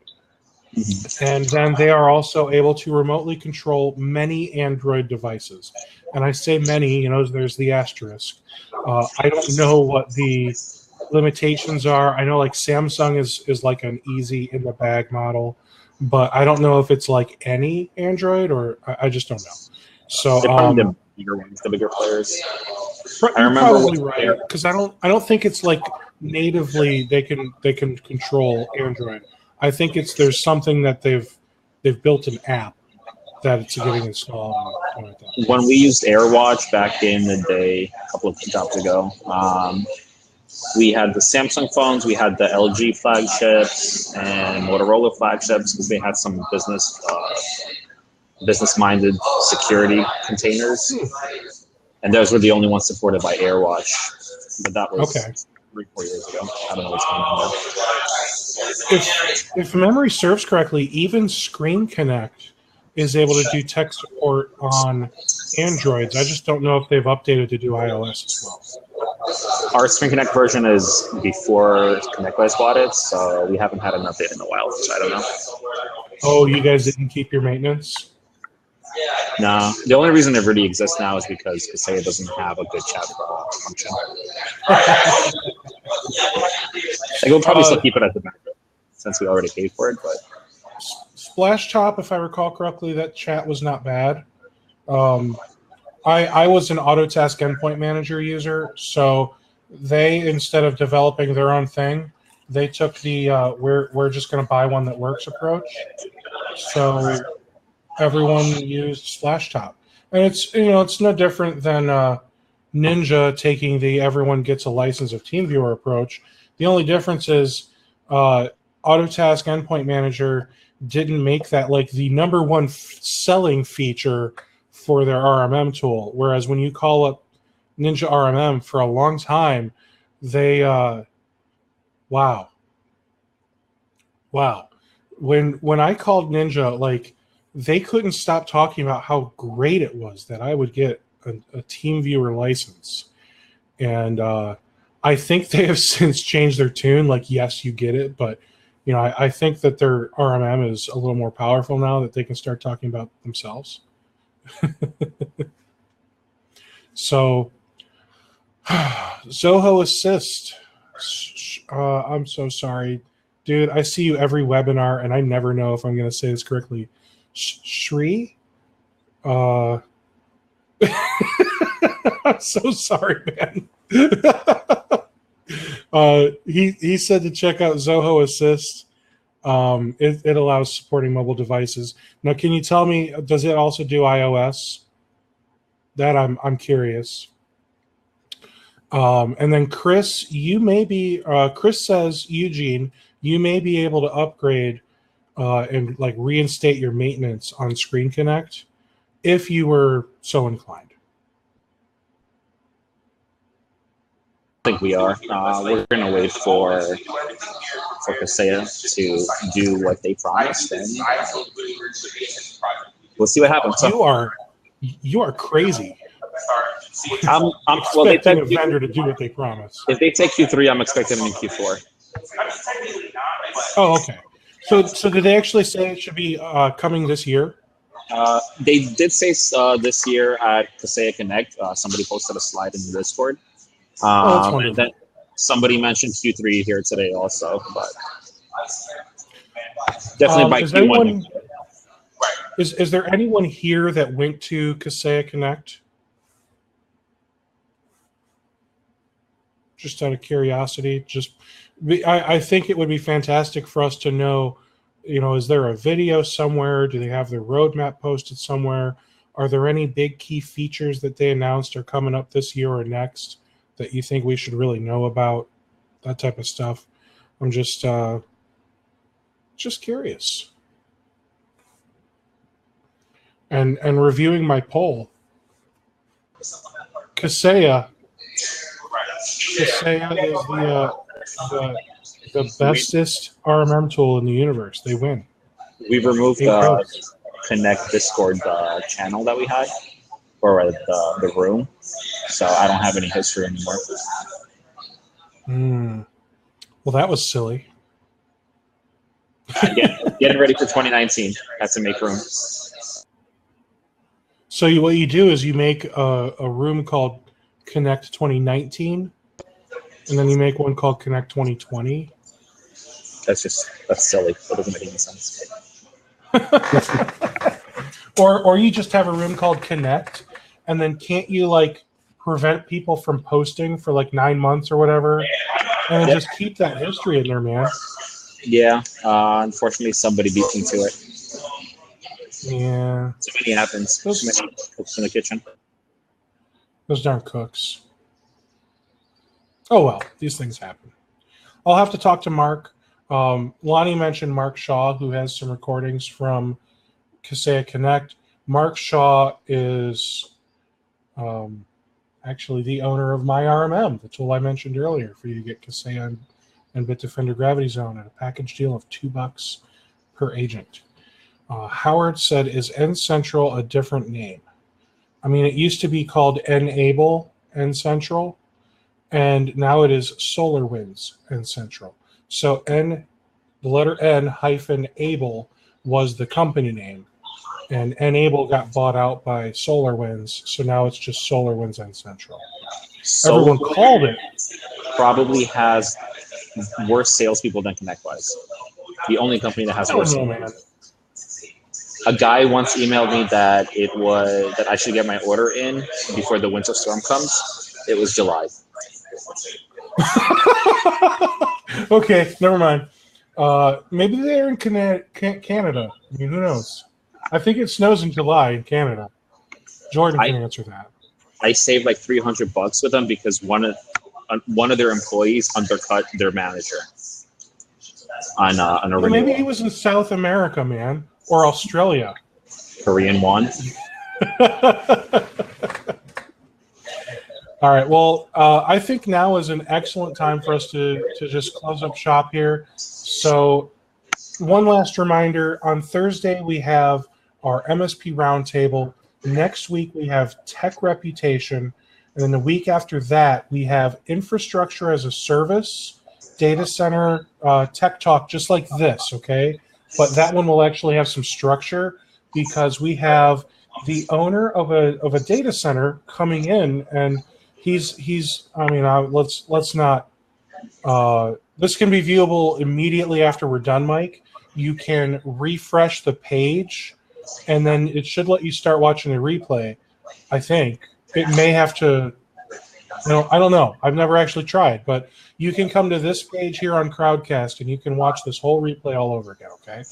S1: Mm-hmm. And then they are also able to remotely control many Android devices. And I say many, there's the asterisk. I don't know what the limitations are. I know like Samsung is like an easy in the bag model, but I don't know if it's like any Android or I just don't know. So
S5: the bigger ones, the bigger players.
S1: I remember probably right because I don't think it's like natively they can control Android. I think there's something that they've built an app that it's getting installed. And like that.
S5: When we used AirWatch back in the day, a couple of jobs ago, we had the Samsung phones, we had the LG flagships and Motorola flagships because they had some business-minded security containers, and those were the only ones supported by AirWatch. But that was 3-4 years ago. I don't know what's going on there.
S1: If memory serves correctly, even Screen Connect is able to do tech support on Androids. I just don't know if they've updated to do iOS as well.
S5: Our Screen Connect version is before ConnectWise bought it, so we haven't had an update in a while, so I don't know.
S1: Oh, you guys didn't keep your maintenance?
S5: No. The only reason it really exists now is because Kaseya doesn't have a good chat function. We'll probably still keep it as a backup since we already paid for it, but
S1: Splashtop, if I recall correctly, that chat was not bad. I was an Autotask Endpoint Manager user, so they, instead of developing their own thing, they took the we're just going to buy one that works approach. So everyone used Splashtop, and it's no different than Ninja taking the everyone gets a license of TeamViewer approach. The only difference is Autotask Endpoint Manager didn't make that like the number one selling feature for their RMM tool, whereas when you call up Ninja RMM for a long time, they wow. When I called Ninja, like they couldn't stop talking about how great it was that I would get a TeamViewer license, and I think they have since changed their tune. Like, yes, you get it, but I think that their RMM is a little more powerful now that they can start talking about themselves. So, Zoho Assist. I'm so sorry, dude. I see you every webinar, and I never know if I'm going to say this correctly. Shri? I'm so sorry, man. He said to check out Zoho Assist. It allows supporting mobile devices. Now, can you tell me, does it also do iOS? That I'm curious. And then Chris, Chris says, Eugene, you may be able to upgrade and like reinstate your maintenance on Screen Connect if you were so inclined.
S5: I think we are. We're going to wait for Kaseya to do what they promised, and we'll see what happens. So,
S1: you are crazy.
S5: I'm
S1: expecting a vendor to do what they promise.
S5: If they take Q3, I'm expecting them in Q4.
S1: Oh, okay. So did they actually say it should be coming this year?
S5: They did say this year at Kaseya Connect, somebody posted a slide in the Discord.
S1: that's
S5: And
S1: wonderful.
S5: then somebody mentioned Q3 here today also, but definitely by
S1: Is
S5: Q1.
S1: anyone is there anyone here that went to Kaseya Connect? Just out of curiosity, I think it would be fantastic for us to know, is there a video somewhere? Do they have their roadmap posted somewhere? Are there any big key features that they announced are coming up this year or next that you think we should really know about? That type of stuff. I'm just curious. And reviewing my poll, Kaseya is the bestest RMM tool in the universe. They win.
S5: We've removed
S1: Eight
S5: the
S1: votes.
S5: Connect Discord channel that we had, or the room, so I don't have any history anymore.
S1: Well, that was silly.
S5: Getting ready for 2019. Had to make room.
S1: So what you do is you make a room called Connect 2019, and then you make one called Connect 2020.
S5: That's silly. That doesn't make any sense.
S1: Or you just have a room called Connect, and then can't you prevent people from posting for 9 months or whatever, and then just keep that history in there, man?
S5: Yeah. Unfortunately, somebody beat me to it.
S1: Yeah.
S5: Too many happens. Too many cooks in the kitchen.
S1: Those darn cooks. Oh well, these things happen. I'll have to talk to Mark. Lonnie mentioned Mark Shaw, who has some recordings from Kaseya Connect. Mark Shaw is actually the owner of my RMM, the tool I mentioned earlier, for you to get Kaseya and Bitdefender Gravity Zone at a package deal of $2 per agent. Howard said, "Is N Central a different name?" I mean, it used to be called Enable N Central, and now it is SolarWinds N Central. So the letter N hyphen Able was the company name, and Enable got bought out by SolarWinds, so now it's just SolarWinds N Central. Everyone called it.
S5: Probably has worse salespeople than ConnectWise. The only company that has worse. A guy once emailed me that I should get my order in before the winter storm comes. It was July.
S1: Okay, never mind. Maybe they're in Canada. I mean, who knows? I think it snows in July in Canada. Jordan can answer that.
S5: I saved like $300 with them because one of their employees undercut their manager on a renewal.
S1: Maybe he was in South America, man, or Australia.
S5: Korean won.
S1: All right. Well, I think now is an excellent time for us to just close up shop here. So, one last reminder: on Thursday we have our MSP roundtable. Next week we have Tech Reputation, and then the week after that we have Infrastructure as a Service, Data Center Tech Talk, just like this. Okay, but that one will actually have some structure because we have the owner of a data center coming in, and he's. I mean, let's not. This can be viewable immediately after we're done, Mike. You can refresh the page, and then it should let you start watching the replay. I think it may have to. I don't know. I've never actually tried, but you can come to this page here on Crowdcast, and you can watch this whole replay all over again. Okay.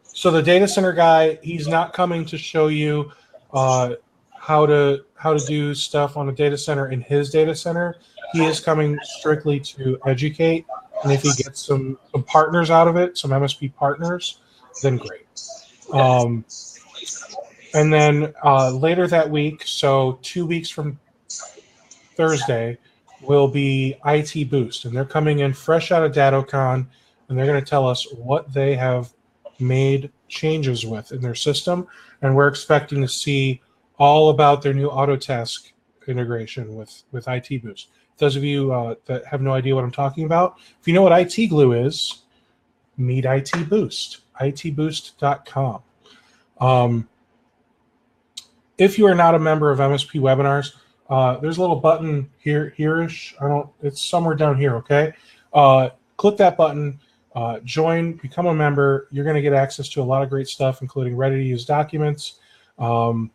S1: So the data center guy, he's not coming to show you how to do stuff on a data center in his data center. He is coming strictly to educate, and if he gets some partners out of it, some MSP partners, then great. And then later that week, so 2 weeks from Thursday, will be IT Boost, and they're coming in fresh out of DattoCon, and they're going to tell us what they have made changes with in their system, and we're expecting to see all about their new Autotask integration with IT Boost. Those of you that have no idea what I'm talking about, if you know what IT Glue is, meet IT Boost. itboost.com. If you are not a member of MSP Webinars, there's a little button here-ish. It's somewhere down here, okay? Click that button, join, become a member. You're going to get access to a lot of great stuff, including ready-to-use documents. What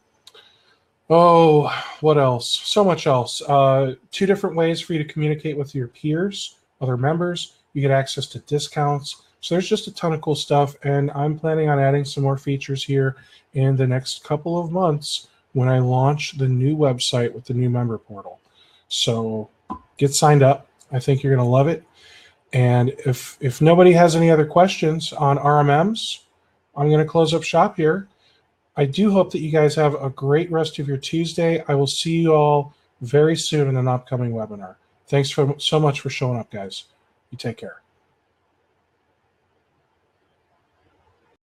S1: else? So much else. 2 different ways for you to communicate with your peers, other members. You get access to discounts. So there's just a ton of cool stuff, and I'm planning on adding some more features here in the next couple of months when I launch the new website with the new member portal. So get signed up. I think you're going to love it. And if nobody has any other questions on RMMs, I'm going to close up shop here. I do hope that you guys have a great rest of your Tuesday. I will see you all very soon in an upcoming webinar. Thanks so much for showing up, guys. You take care.